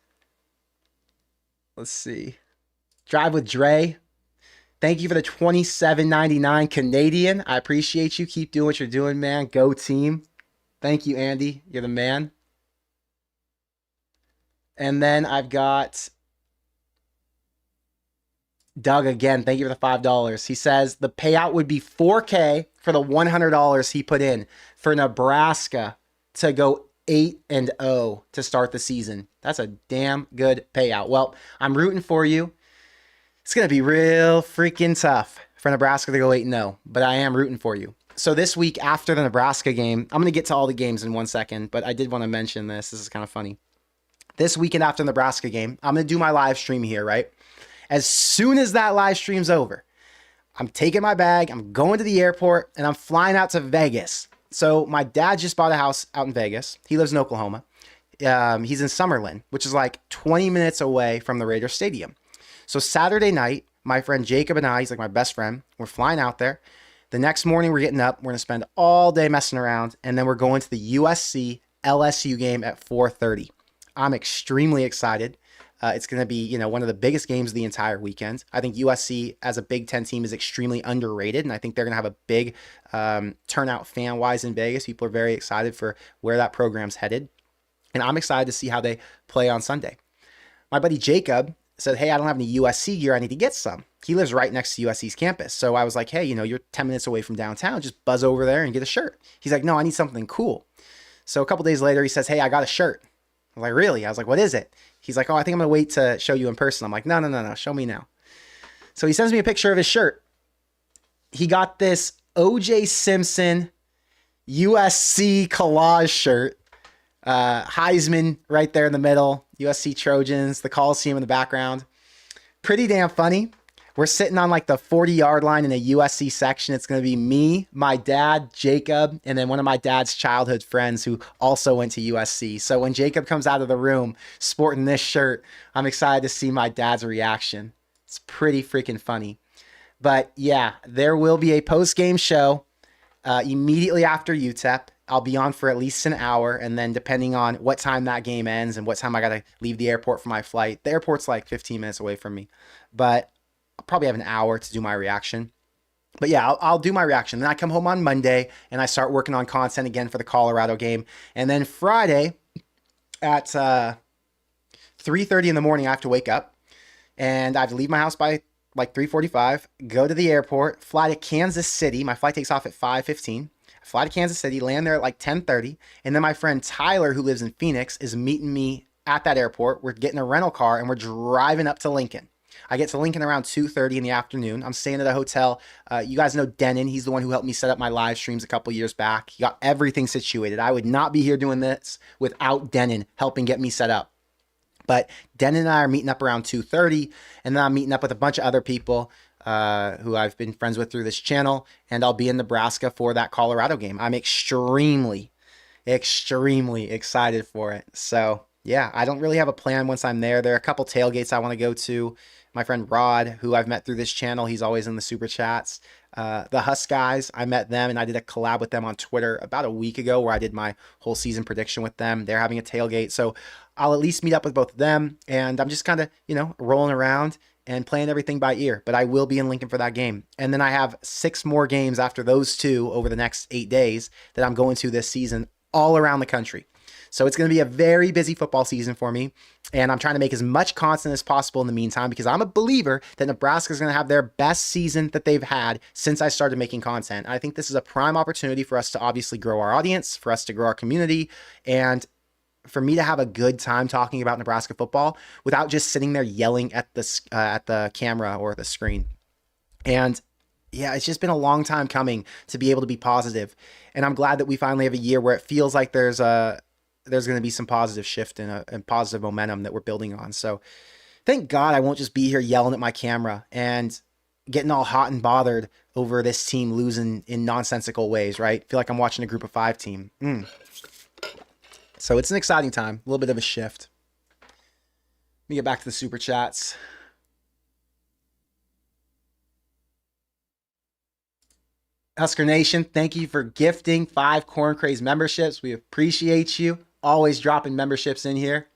Let's see. Drive with Dre. Thank you for the $27.99 Canadian. I appreciate you. Keep doing what you're doing, man. Go team. Thank you, Andy. You're the man. And then I've got Doug again. Thank you for the $5. He says the payout would be $4K for the $100 he put in for Nebraska to go 8-0 to start the season. That's a damn good payout. Well, I'm rooting for you. It's going to be real freaking tough for Nebraska to go 8-0, but I am rooting for you. So this week after the Nebraska game, I'm going to get to all the games in 1 second, but I did want to mention this. This is kind of funny. This weekend after the Nebraska game, I'm going to do my live stream here, right? As soon as that live stream's over, I'm taking my bag, I'm going to the airport, and I'm flying out to Vegas. So my dad just bought a house out in Vegas. He lives in Oklahoma. He's in Summerlin, which is like 20 minutes away from the Raiders Stadium. So Saturday night, my friend Jacob and I, he's like my best friend, we're flying out there. The next morning, we're getting up. We're going to spend all day messing around, and then we're going to the USC LSU game at 4:30. I'm extremely excited. It's going to be, one of the biggest games of the entire weekend. I think USC as a Big Ten team is extremely underrated, and I think they're going to have a big turnout fan-wise in Vegas. People are very excited for where that program's headed, and I'm excited to see how they play on Sunday. My buddy Jacob said, hey, I don't have any USC gear. I need to get some. He lives right next to USC's campus. So I was like, hey, you're 10 minutes away from downtown. Just buzz over there and get a shirt. He's like, no, I need something cool. So a couple days later, he says, hey, I got a shirt. I was like, really? I was like, what is it? He's like, oh, I think I'm going to wait to show you in person. I'm like, no. Show me now. So he sends me a picture of his shirt. He got this OJ Simpson USC collage shirt. Heisman right there in the middle. USC Trojans, the Coliseum in the background. Pretty damn funny. We're sitting on like the 40-yard line in a USC section. It's going to be me, my dad, Jacob, and then one of my dad's childhood friends who also went to USC. So when Jacob comes out of the room sporting this shirt, I'm excited to see my dad's reaction. It's pretty freaking funny. But yeah, there will be a post-game show immediately after Utep. I'll be on for at least an hour, and then depending on what time that game ends and what time I got to leave the airport for my flight, the airport's like 15 minutes away from me, but I'll probably have an hour to do my reaction. But yeah, I'll do my reaction. Then I come home on Monday, and I start working on content again for the Colorado game. And then Friday at 3:30 in the morning, I have to wake up, and I have to leave my house by like 3:45, go to the airport, fly to Kansas City. My flight takes off at 5:15. Fly to Kansas City, land there at like 10:30, and then my friend Tyler, who lives in Phoenix, is meeting me at that airport. We're getting a rental car, and we're driving up to Lincoln. I get to Lincoln around 2:30 in the afternoon. I'm staying at a hotel. You guys know Denon. He's the one who helped me set up my live streams a couple years back. He got everything situated. I would not be here doing this without Denon helping get me set up. But Denon and I are meeting up around 2:30, and then I'm meeting up with a bunch of other people who I've been friends with through this channel, and I'll be in Nebraska for that Colorado game. I'm extremely excited for it. So yeah, I don't really have a plan once I'm there. There are a couple tailgates I want to go to. My friend Rod, who I've met through this channel, he's always in the super chats. The Husk guys, I met them, and I did a collab with them on Twitter about a week ago where I did my whole season prediction with them. They're having a tailgate, so I'll at least meet up with both of them, and I'm just kind of, rolling around and playing everything by ear. But I will be in Lincoln for that game. And then I have 6 more games after those 2 over the next 8 days that I'm going to this season all around the country. So it's going to be a very busy football season for me, and I'm trying to make as much content as possible in the meantime because I'm a believer that Nebraska is going to have their best season that they've had since I started making content. I think this is a prime opportunity for us to obviously grow our audience, for us to grow our community, and for me to have a good time talking about Nebraska football without just sitting there yelling at the camera or the screen. And yeah, it's just been a long time coming to be able to be positive. And I'm glad that we finally have a year where it feels like there's going to be some positive shift and positive momentum that we're building on. So thank God I won't just be here yelling at my camera and getting all hot and bothered over this team losing in nonsensical ways, right? Feel like I'm watching a group of 5 team. So it's an exciting time, a little bit of a shift. Let me get back to the super chats. Husker Nation, thank you for gifting 5 Corn Craze memberships. We appreciate you. Always dropping memberships in here.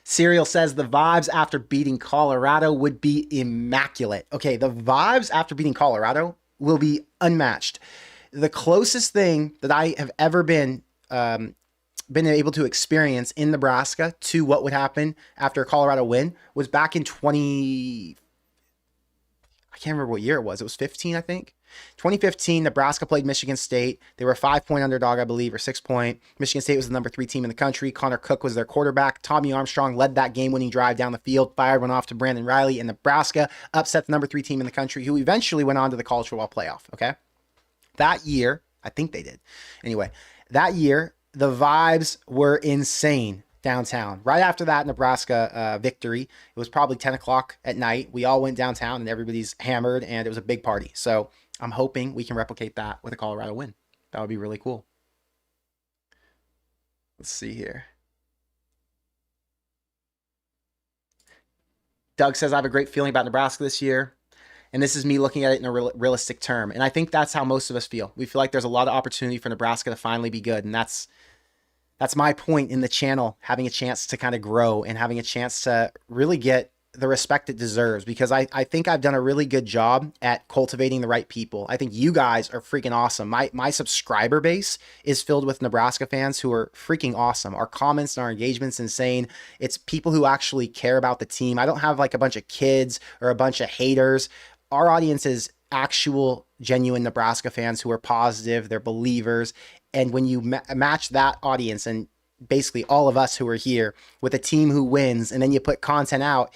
Serial says the vibes after beating Colorado would be immaculate. Okay, the vibes after beating Colorado will be unmatched. The closest thing that I have ever been able to experience in Nebraska to what would happen after a Colorado win was back in I can't remember what year it was. It was 15, I think. 2015, Nebraska played Michigan State. They were a 5-point underdog, I believe, or 6-point. Michigan State was the number 3 team in the country. Connor Cook was their quarterback. Tommy Armstrong led that game-winning drive down the field, fired one off to Brandon Riley, and Nebraska upset the number 3 team in the country, who eventually went on to the college football playoff, okay? That year, I think they did. Anyway, that year, the vibes were insane downtown. Right after that Nebraska victory, it was probably 10 o'clock at night. We all went downtown, and everybody's hammered, and it was a big party. So I'm hoping we can replicate that with a Colorado win. That would be really cool. Let's see here. Doug says, I have a great feeling about Nebraska this year. And this is me looking at it in a realistic term. And I think that's how most of us feel. We feel like there's a lot of opportunity for Nebraska to finally be good. And that's my point in the channel, having a chance to kind of grow and having a chance to really get the respect it deserves, because I think I've done a really good job at cultivating the right people. I think you guys are freaking awesome. My subscriber base is filled with Nebraska fans who are freaking awesome. Our comments and our engagement's insane. It's people who actually care about the team. I don't have like a bunch of kids or a bunch of haters. Our audience is actual, genuine Nebraska fans who are positive. They're believers. And when you match that audience and basically all of us who are here with a team who wins, and then you put content out,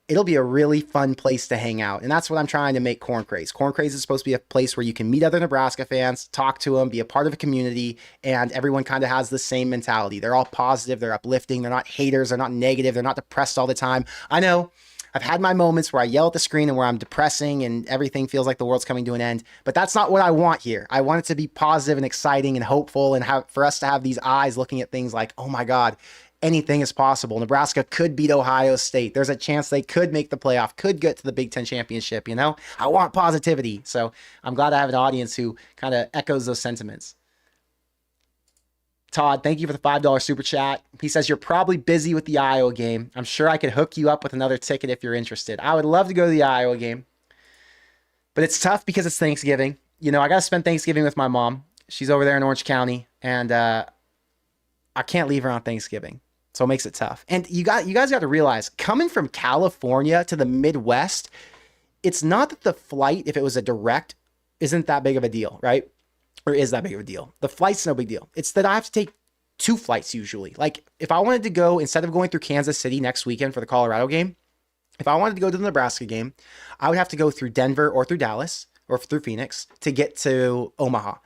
it'll be a really fun place to hang out. And that's what I'm trying to make Corn Craze. Corn Craze is supposed to be a place where you can meet other Nebraska fans, talk to them, be a part of a community, and everyone kind of has the same mentality. They're all positive, they're uplifting, they're not haters, they're not negative, they're not depressed all the time. I know I've had my moments where I yell at the screen and where I'm depressing and everything feels like the world's coming to an end, but that's not what I want here. I want it to be positive and exciting and hopeful, and for us to have these eyes looking at things like, oh my God, anything is possible. Nebraska could beat Ohio State. There's a chance they could make the playoff, could get to the Big Ten championship, you know? I want positivity. So I'm glad I have an audience who kind of echoes those sentiments. Todd, thank you for the $5 super chat. He says, you're probably busy with the Iowa game. I'm sure I could hook you up with another ticket if you're interested. I would love to go to the Iowa game, but it's tough because it's Thanksgiving. You know, I got to spend Thanksgiving with my mom. She's over there in Orange County, and I can't leave her on Thanksgiving. So it makes it tough. And you guys got to realize, coming from California to the Midwest, it's not that the flight, if it was a direct, isn't that big of a deal, right? Or is that big of a deal? The flight's no big deal. It's that I have to take 2 flights usually. Like if I wanted to go, instead of going through Kansas City next weekend for the Colorado game, if I wanted to go to the Nebraska game, I would have to go through Denver or through Dallas or through Phoenix to get to Omaha.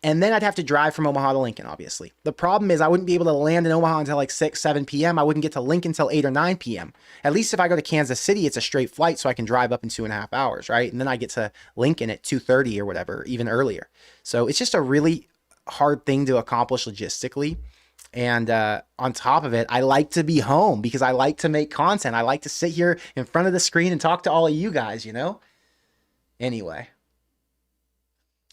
And then I'd have to drive from Omaha to Lincoln, obviously. The problem is I wouldn't be able to land in Omaha until like 6, 7 p.m. I wouldn't get to Lincoln until 8 or 9 p.m. At least if I go to Kansas City, it's a straight flight, so I can drive up in 2.5 hours, right? And then I get to Lincoln at 2:30 or whatever, even earlier. So it's just a really hard thing to accomplish logistically. And on top of it, I like to be home because I like to make content. I like to sit here in front of the screen and talk to all of you guys, you know? Anyway.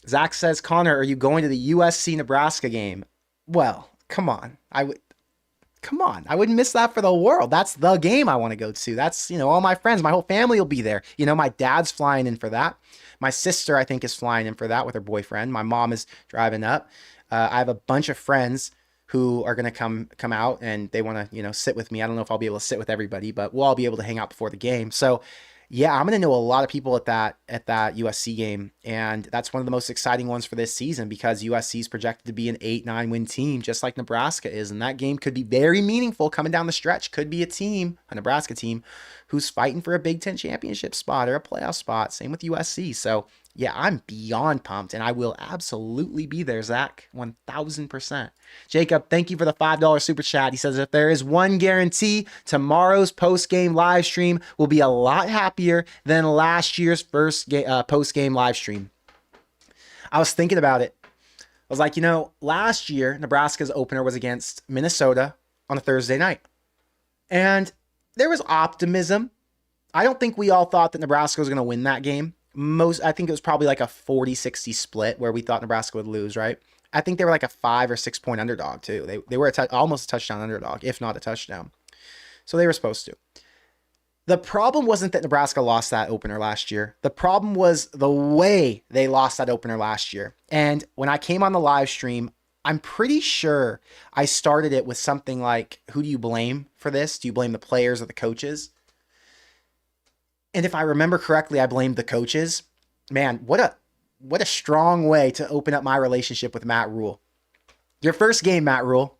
Zach says, Connor, are you going to the USC-Nebraska game? Well, come on. I wouldn't miss that for the world. That's the game I want to go to. That's, you know, all my friends, my whole family will be there. You know, my dad's flying in for that. My sister, I think, is flying in for that with her boyfriend. My mom is driving up. I have a bunch of friends who are going to come out and they want to, you know, sit with me. I don't know if I'll be able to sit with everybody, but we'll all be able to hang out before the game. So Yeah, I'm gonna know a lot of people at that USC game, and that's one of the most exciting ones for this season because USC is projected to be an 8-9 win team, just like Nebraska is, and that game could be very meaningful coming down the stretch. Could be a Nebraska team, who's fighting for a Big Ten championship spot or a playoff spot. Same with USC. So yeah, I'm beyond pumped, and I will absolutely be there, Zach, 1,000%. Jacob, thank you for the $5 super chat. He says, if there is one guarantee, tomorrow's post-game live stream will be a lot happier than last year's post-game live stream. I was thinking about it. I was like, last year, Nebraska's opener was against Minnesota on a Thursday night. And there was optimism. I don't think we all thought that Nebraska was going to win that game. I think it was probably like a 40-60 split where we thought Nebraska would lose, right? I think they were like a 5 or 6 point underdog too. They were almost a touchdown underdog, if not a touchdown. So they were supposed to. The problem wasn't that Nebraska lost that opener last year. The problem was the way they lost that opener last year. And when I came on the live stream, I'm pretty sure I started it with something like, who do you blame for this? Do you blame the players or the coaches? And if I remember correctly, I blamed the coaches. Man, what a strong way to open up my relationship with Matt Rule. Your first game, Matt Rule,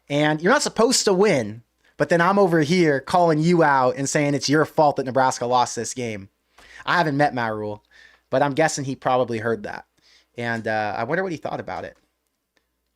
and you're not supposed to win, but then I'm over here calling you out and saying it's your fault that Nebraska lost this game. I haven't met Matt Rule, but I'm guessing he probably heard that. And I wonder what he thought about it.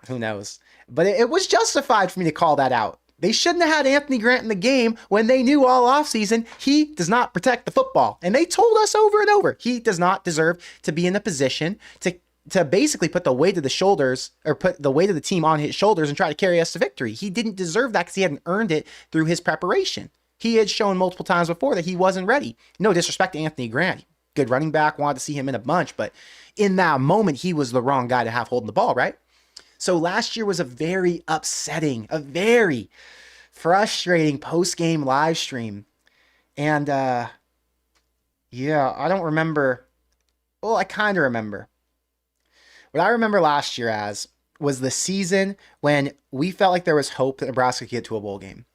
Who knows? But it was justified for me to call that out. They shouldn't have had Anthony Grant in the game when they knew all offseason he does not protect the football. And they told us over and over, he does not deserve to be in a position to basically put the weight of the shoulders or put the weight of the team on his shoulders and try to carry us to victory. He didn't deserve that because he hadn't earned it through his preparation. He had shown multiple times before that he wasn't ready. No disrespect to Anthony Grant. Good running back, wanted to see him in a bunch, but in that moment, he was the wrong guy to have holding the ball, right? So last year was a very upsetting, a very frustrating post-game live stream. And yeah, I don't remember. Well, I kind of remember. What I remember last year as was the season when we felt like there was hope that Nebraska could get to a bowl game.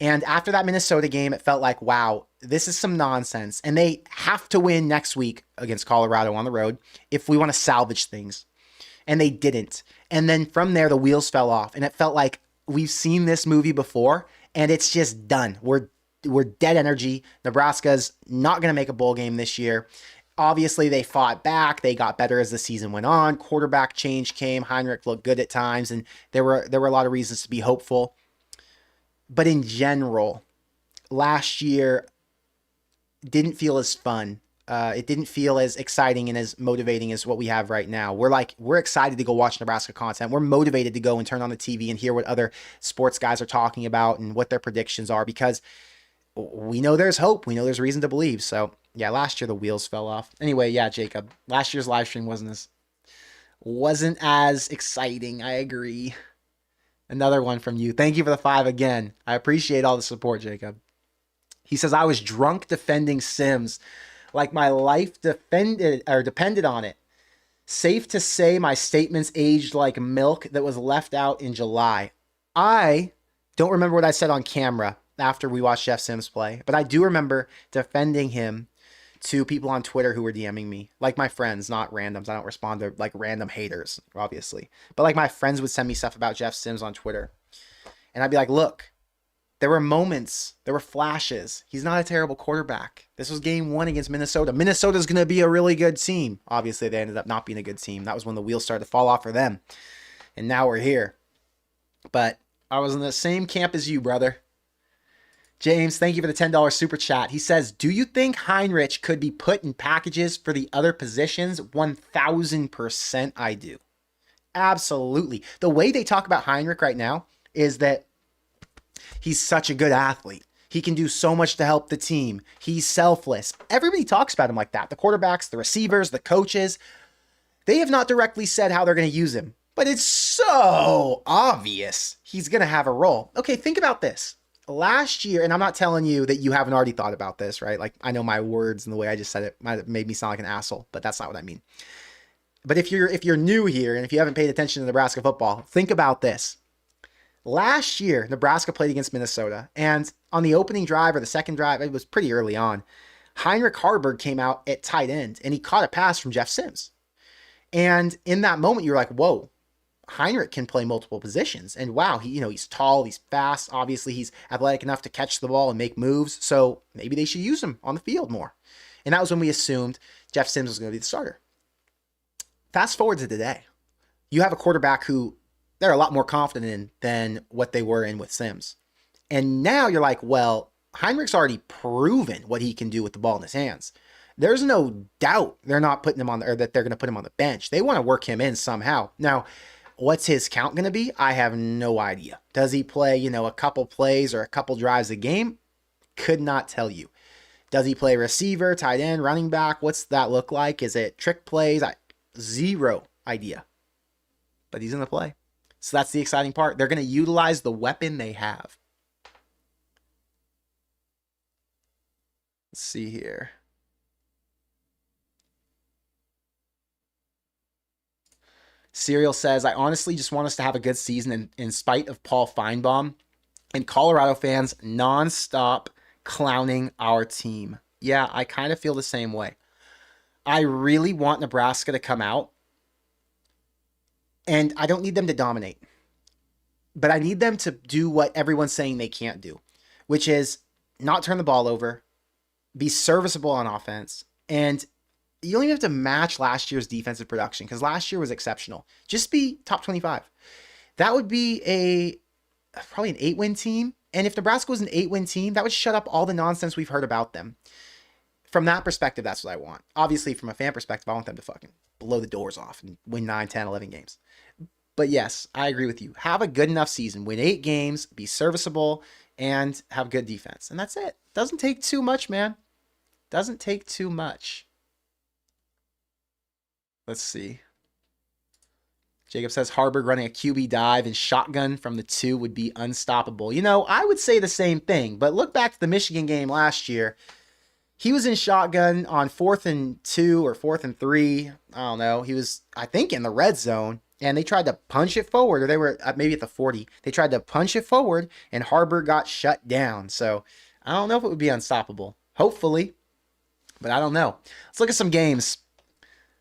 And after that Minnesota game, it felt like, wow, this is some nonsense. And they have to win next week against Colorado on the road if we want to salvage things. And they didn't. And then from there, the wheels fell off. And it felt like we've seen this movie before, and it's just done. We're dead energy. Nebraska's not going to make a bowl game this year. Obviously, they fought back. They got better as the season went on. Quarterback change came. Heinrich looked good at times, and there were a lot of reasons to be hopeful. But in general, last year didn't feel as fun. It didn't feel as exciting and as motivating as what we have right now. We're excited to go watch Nebraska content. We're motivated to go and turn on the TV and hear what other sports guys are talking about and what their predictions are because we know there's hope. We know there's reason to believe. So yeah, last year the wheels fell off. Anyway, yeah, Jacob, last year's live stream wasn't as exciting. I agree. Another one from you. Thank you for the 5 again. I appreciate all the support, Jacob. He says, I was drunk defending Sims like my life depended on it. Safe to say my statements aged like milk that was left out in July. I don't remember what I said on camera after we watched Jeff Sims play, but I do remember defending him to people on Twitter who were DMing me, like my friends, not randoms. I don't respond to like random haters, obviously, but like my friends would send me stuff about Jeff Sims on Twitter. And I'd be like, look, there were moments, there were flashes. He's not a terrible quarterback. This was game 1 against Minnesota. Minnesota's going to be a really good team. Obviously, they ended up not being a good team. That was when the wheels started to fall off for them. And now we're here. But I was in the same camp as you, brother. James, thank you for the $10 super chat. He says, do you think Heinrich could be put in packages for the other positions? 1,000% I do. Absolutely. The way they talk about Heinrich right now is that he's such a good athlete. He can do so much to help the team. He's selfless. Everybody talks about him like that. The quarterbacks, the receivers, the coaches. They have not directly said how they're going to use him. But it's so obvious he's going to have a role. Okay, think about this. Last year, and I'm not telling you that you haven't already thought about this, right? Like, I know my words and the way I just said it might have made me sound like an asshole, but that's not what I mean. But if you're new here and if you haven't paid attention to Nebraska football, think about this. Last year, Nebraska played against Minnesota, and on the opening drive or the second drive, it was pretty early on, Heinrich Haarberg came out at tight end and he caught a pass from Jeff Sims. And in that moment, you're like, whoa, Heinrich can play multiple positions. And wow, he's tall, he's fast. Obviously, he's athletic enough to catch the ball and make moves. So maybe they should use him on the field more. And that was when we assumed Jeff Sims was going to be the starter. Fast forward to today. You have a quarterback who they're a lot more confident in than what they were in with Sims. And now you're like, well, Heinrich's already proven what he can do with the ball in his hands. There's no doubt they're not putting him on or that they're going to put him on the bench. They want to work him in somehow. Now, what's his count going to be? I have no idea. Does he play, a couple plays or a couple drives a game? Could not tell you. Does he play receiver, tight end, running back? What's that look like? Is it trick plays? Zero idea. But he's going to play. So that's the exciting part. They're going to utilize the weapon they have. Let's see here. Serial says, I honestly just want us to have a good season in spite of Paul Feinbaum and Colorado fans nonstop clowning our team. Yeah, I kind of feel the same way. I really want Nebraska to come out, and I don't need them to dominate, but I need them to do what everyone's saying they can't do, which is not turn the ball over, be serviceable on offense, and you don't even have to match last year's defensive production because last year was exceptional. Just be top 25. That would be probably an 8-win team. And if Nebraska was an 8-win team, that would shut up all the nonsense we've heard about them. From that perspective, that's what I want. Obviously, from a fan perspective, I want them to fucking blow the doors off and win 9, 10, 11 games. But yes, I agree with you. Have a good enough season. Win 8 games, be serviceable, and have good defense. And that's it. Doesn't take too much, man. Doesn't take too much. Let's see. Jacob says Haarberg running a QB dive and shotgun from the 2 would be unstoppable. I would say the same thing, but look back to the Michigan game last year. He was in shotgun on 4th and 2 or 4th and 3. I don't know. He was, I think, in the red zone, and they tried to punch it forward, or they were maybe at the 40. They tried to punch it forward, and Haarberg got shut down. So I don't know if it would be unstoppable. Hopefully, but I don't know. Let's look at some games.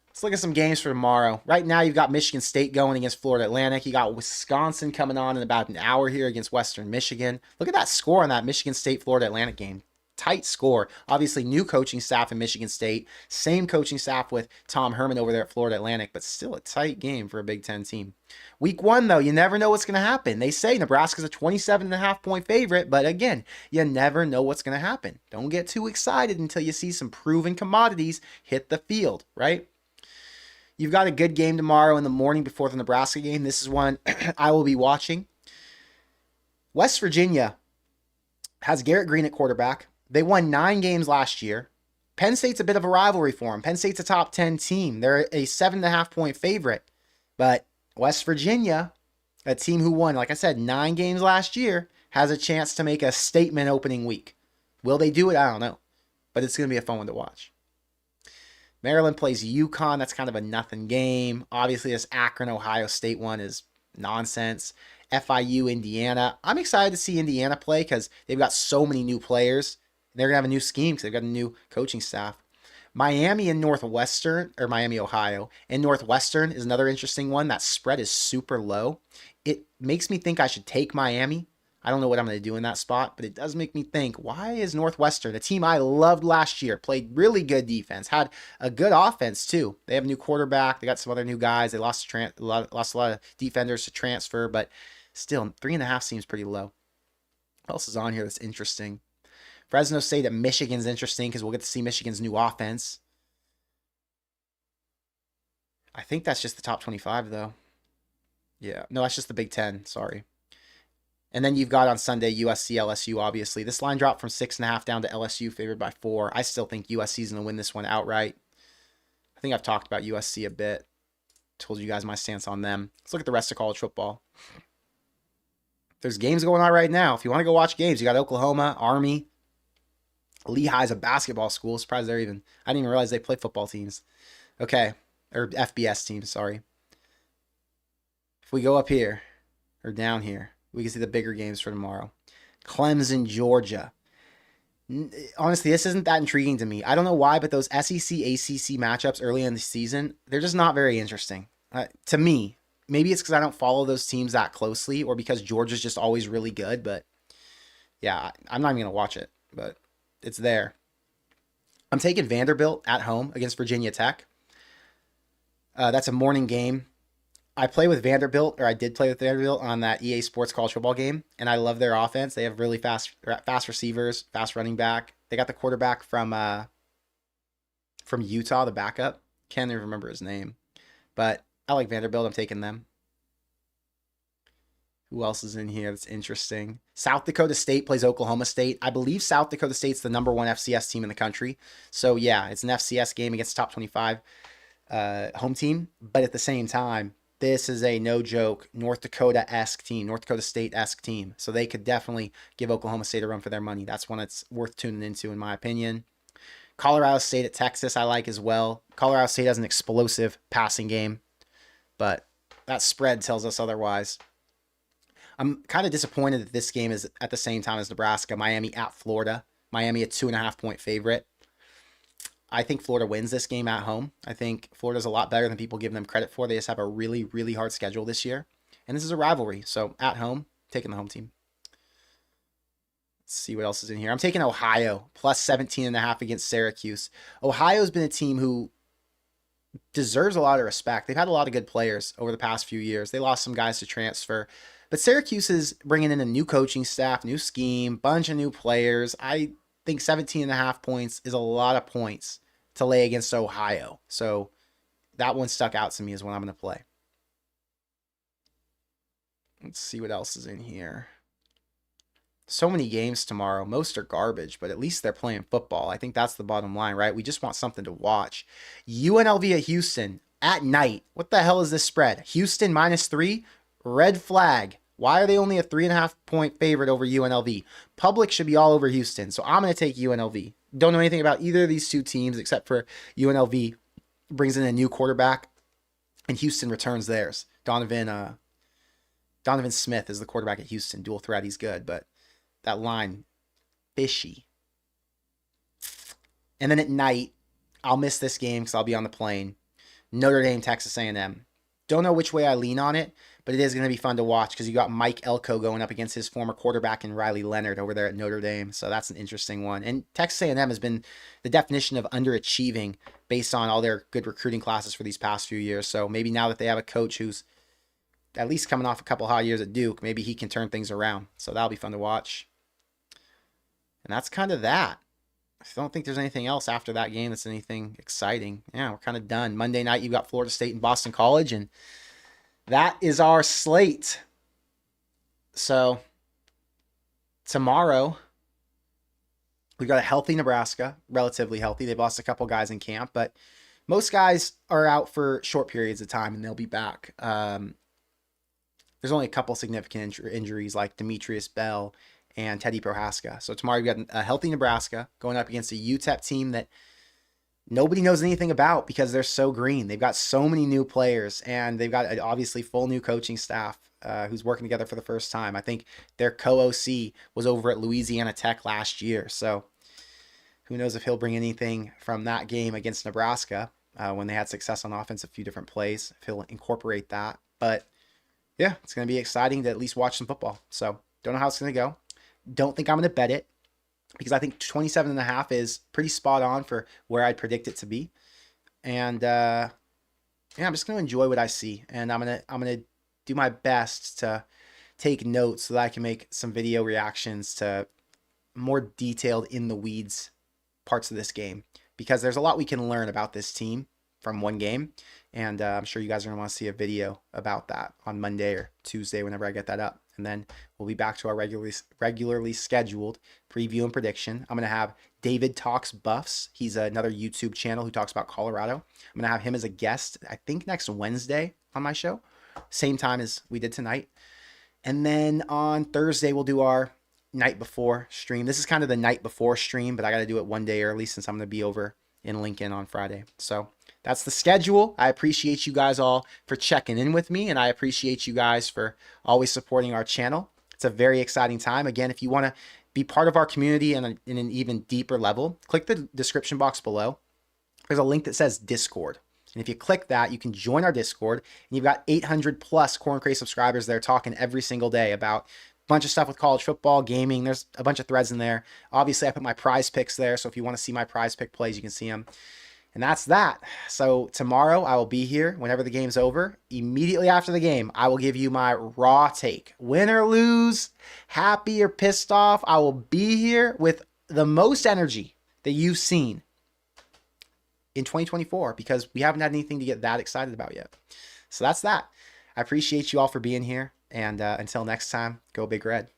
Let's look at some games for tomorrow. Right now, you've got Michigan State going against Florida Atlantic. You got Wisconsin coming on in about an hour here against Western Michigan. Look at that score on that Michigan State-Florida Atlantic game. Tight score. Obviously, new coaching staff in Michigan State. Same coaching staff with Tom Herman over there at Florida Atlantic, but still a tight game for a Big Ten team. Week 1, though, you never know what's going to happen. They say Nebraska's a 27.5-point favorite, but again, you never know what's going to happen. Don't get too excited until you see some proven commodities hit the field, right? You've got a good game tomorrow in the morning before the Nebraska game. This is one I will be watching. West Virginia has Garrett Green at quarterback. They won 9 games last year. Penn State's a bit of a rivalry for them. Penn State's a top 10 team. They're a 7.5-point favorite. But West Virginia, a team who won, like I said, 9 games last year, has a chance to make a statement opening week. Will they do it? I don't know. But it's going to be a fun one to watch. Maryland plays UConn. That's kind of a nothing game. Obviously, this Akron, Ohio State one is nonsense. FIU, Indiana. I'm excited to see Indiana play because they've got so many new players. They're going to have a new scheme because they've got a new coaching staff. Miami and Northwestern, or Miami, Ohio, and Northwestern is another interesting one. That spread is super low. It makes me think I should take Miami. I don't know what I'm going to do in that spot, but it does make me think, why is Northwestern, a team I loved last year, played really good defense, had a good offense too. They have a new quarterback. They got some other new guys. They lost a lot of defenders to transfer, but still, 3.5 seems pretty low. What else is on here that's interesting? Fresno State at Michigan's interesting because we'll get to see Michigan's new offense. I think that's just the top 25, though. Yeah, no, that's just the Big Ten. Sorry. And then you've got on Sunday USC, LSU, obviously. This line dropped from 6.5 down to LSU, favored by 4. I still think USC's going to win this one outright. I think I've talked about USC a bit. Told you guys my stance on them. Let's look at the rest of college football. There's games going on right now. If you want to go watch games, you got Oklahoma, Army. Lehigh's a basketball school. Surprised they're even... I didn't even realize they play football teams. Okay. Or FBS teams, sorry. If we go up here, or down here, we can see the bigger games for tomorrow. Clemson, Georgia. Honestly, this isn't that intriguing to me. I don't know why, but those SEC ACC matchups early in the season, they're just not very interesting to me. Maybe it's because I don't follow those teams that closely, or because Georgia's just always really good. But yeah, I'm not even gonna watch it. But it's there. I'm taking Vanderbilt at home against Virginia Tech. That's a morning game. I play with Vanderbilt, or I did play with Vanderbilt on that EA Sports college football game, and I love their offense. They have really fast receivers, fast running back. They got the quarterback from Utah, the backup. Can't even remember his name, but I like Vanderbilt. I'm taking them. Who else is in here that's interesting? South Dakota State plays Oklahoma State. I believe South Dakota State's the #1 FCS team in the country. So yeah, it's an FCS game against top 25 home team. But at the same time, this is a no joke North Dakota-esque team, North Dakota State-esque team. So they could definitely give Oklahoma State a run for their money. That's one that's worth tuning into, in my opinion. Colorado State at Texas, I like as well. Colorado State has an explosive passing game, but that spread tells us otherwise. I'm kind of disappointed that this game is at the same time as Nebraska. Miami at Florida. Miami a 2.5-point favorite. I think Florida wins this game at home. I think Florida's a lot better than people give them credit for. They just have a really, really hard schedule this year. And this is a rivalry. So at home, taking the home team. Let's see what else is in here. I'm taking Ohio plus 17.5 against Syracuse. Ohio's been a team who deserves a lot of respect. They've had a lot of good players over the past few years. They lost some guys to transfer. But Syracuse is bringing in a new coaching staff, new scheme, bunch of new players. I think 17.5 points is a lot of points to lay against Ohio. So that one stuck out to me as one I'm going to play. Let's see what else is in here. So many games tomorrow. Most are garbage, but at least they're playing football. I think that's the bottom line, right? We just want something to watch. UNLV at Houston at night. What the hell is this spread? Houston -3? Red flag. Why are they only a 3.5-point favorite over UNLV? Public should be all over Houston, so I'm going to take UNLV. Don't know anything about either of these two teams except for UNLV brings in a new quarterback, and Houston returns theirs. Donovan Smith is the quarterback at Houston. Dual threat, he's good, but that line, fishy. And then at night, I'll miss this game because I'll be on the plane. Notre Dame, Texas A&M. Don't know which way I lean on it, but it is going to be fun to watch because you got Mike Elko going up against his former quarterback and Riley Leonard over there at Notre Dame. So that's an interesting one. And Texas A&M has been the definition of underachieving based on all their good recruiting classes for these past few years. So maybe now that they have a coach who's at least coming off a couple hot years at Duke, maybe he can turn things around. So that'll be fun to watch. And that's kind of that. I don't think there's anything else after that game that's anything exciting. Yeah, we're kind of done. Monday night, you got Florida State and Boston College, and that is our slate. So tomorrow, we got a healthy Nebraska, relatively healthy. They've lost a couple guys in camp, but most guys are out for short periods of time, and they'll be back. There's only a couple significant injuries like Demetrius Bell and Teddy Prohaska. So tomorrow you got a healthy Nebraska going up against a UTEP team that nobody knows anything about because they're so green. They've got so many new players, and they've got obviously full new coaching staff who's working together for the first time. I think their co-OC was over at Louisiana Tech last year. So who knows if he'll bring anything from that game against Nebraska when they had success on offense, a few different plays, if he'll incorporate that. But yeah, it's going to be exciting to at least watch some football. So don't know how it's going to go. Don't think I'm going to bet it because I think 27.5 is pretty spot on for where I'd predict it to be. And yeah, I'm just going to enjoy what I see, and I'm going to do my best to take notes so that I can make some video reactions to more detailed in the weeds parts of this game, because there's a lot we can learn about this team from one game. And I'm sure you guys are going to want to see a video about that on Monday or Tuesday whenever I get that up. And then we'll be back to our regularly scheduled preview and prediction. I'm going to have David Talks Buffs. He's another YouTube channel who talks about Colorado. I'm going to have him as a guest, I think next Wednesday on my show. Same time as we did tonight. And then on Thursday, we'll do our night before stream. This is kind of the night before stream, but I got to do it one day early since I'm going to be over in Lincoln on Friday. So that's the schedule. I appreciate you guys all for checking in with me, and I appreciate you guys for always supporting our channel. It's a very exciting time. Again, if you want to be part of our community in an even deeper level, click the description box below. There's a link that says Discord. And if you click that, you can join our Discord. And you've got 800 plus Corn Crate subscribers there talking every single day about a bunch of stuff with college football, gaming. There's a bunch of threads in there. Obviously, I put my PrizePicks there. So if you want to see my PrizePick plays, you can see them. And that's that. So tomorrow I will be here whenever the game's over. Immediately after the game, I will give you my raw take. Win or lose, happy or pissed off, I will be here with the most energy that you've seen in 2024 because we haven't had anything to get that excited about yet. So that's that. I appreciate you all for being here. And until next time, go Big Red.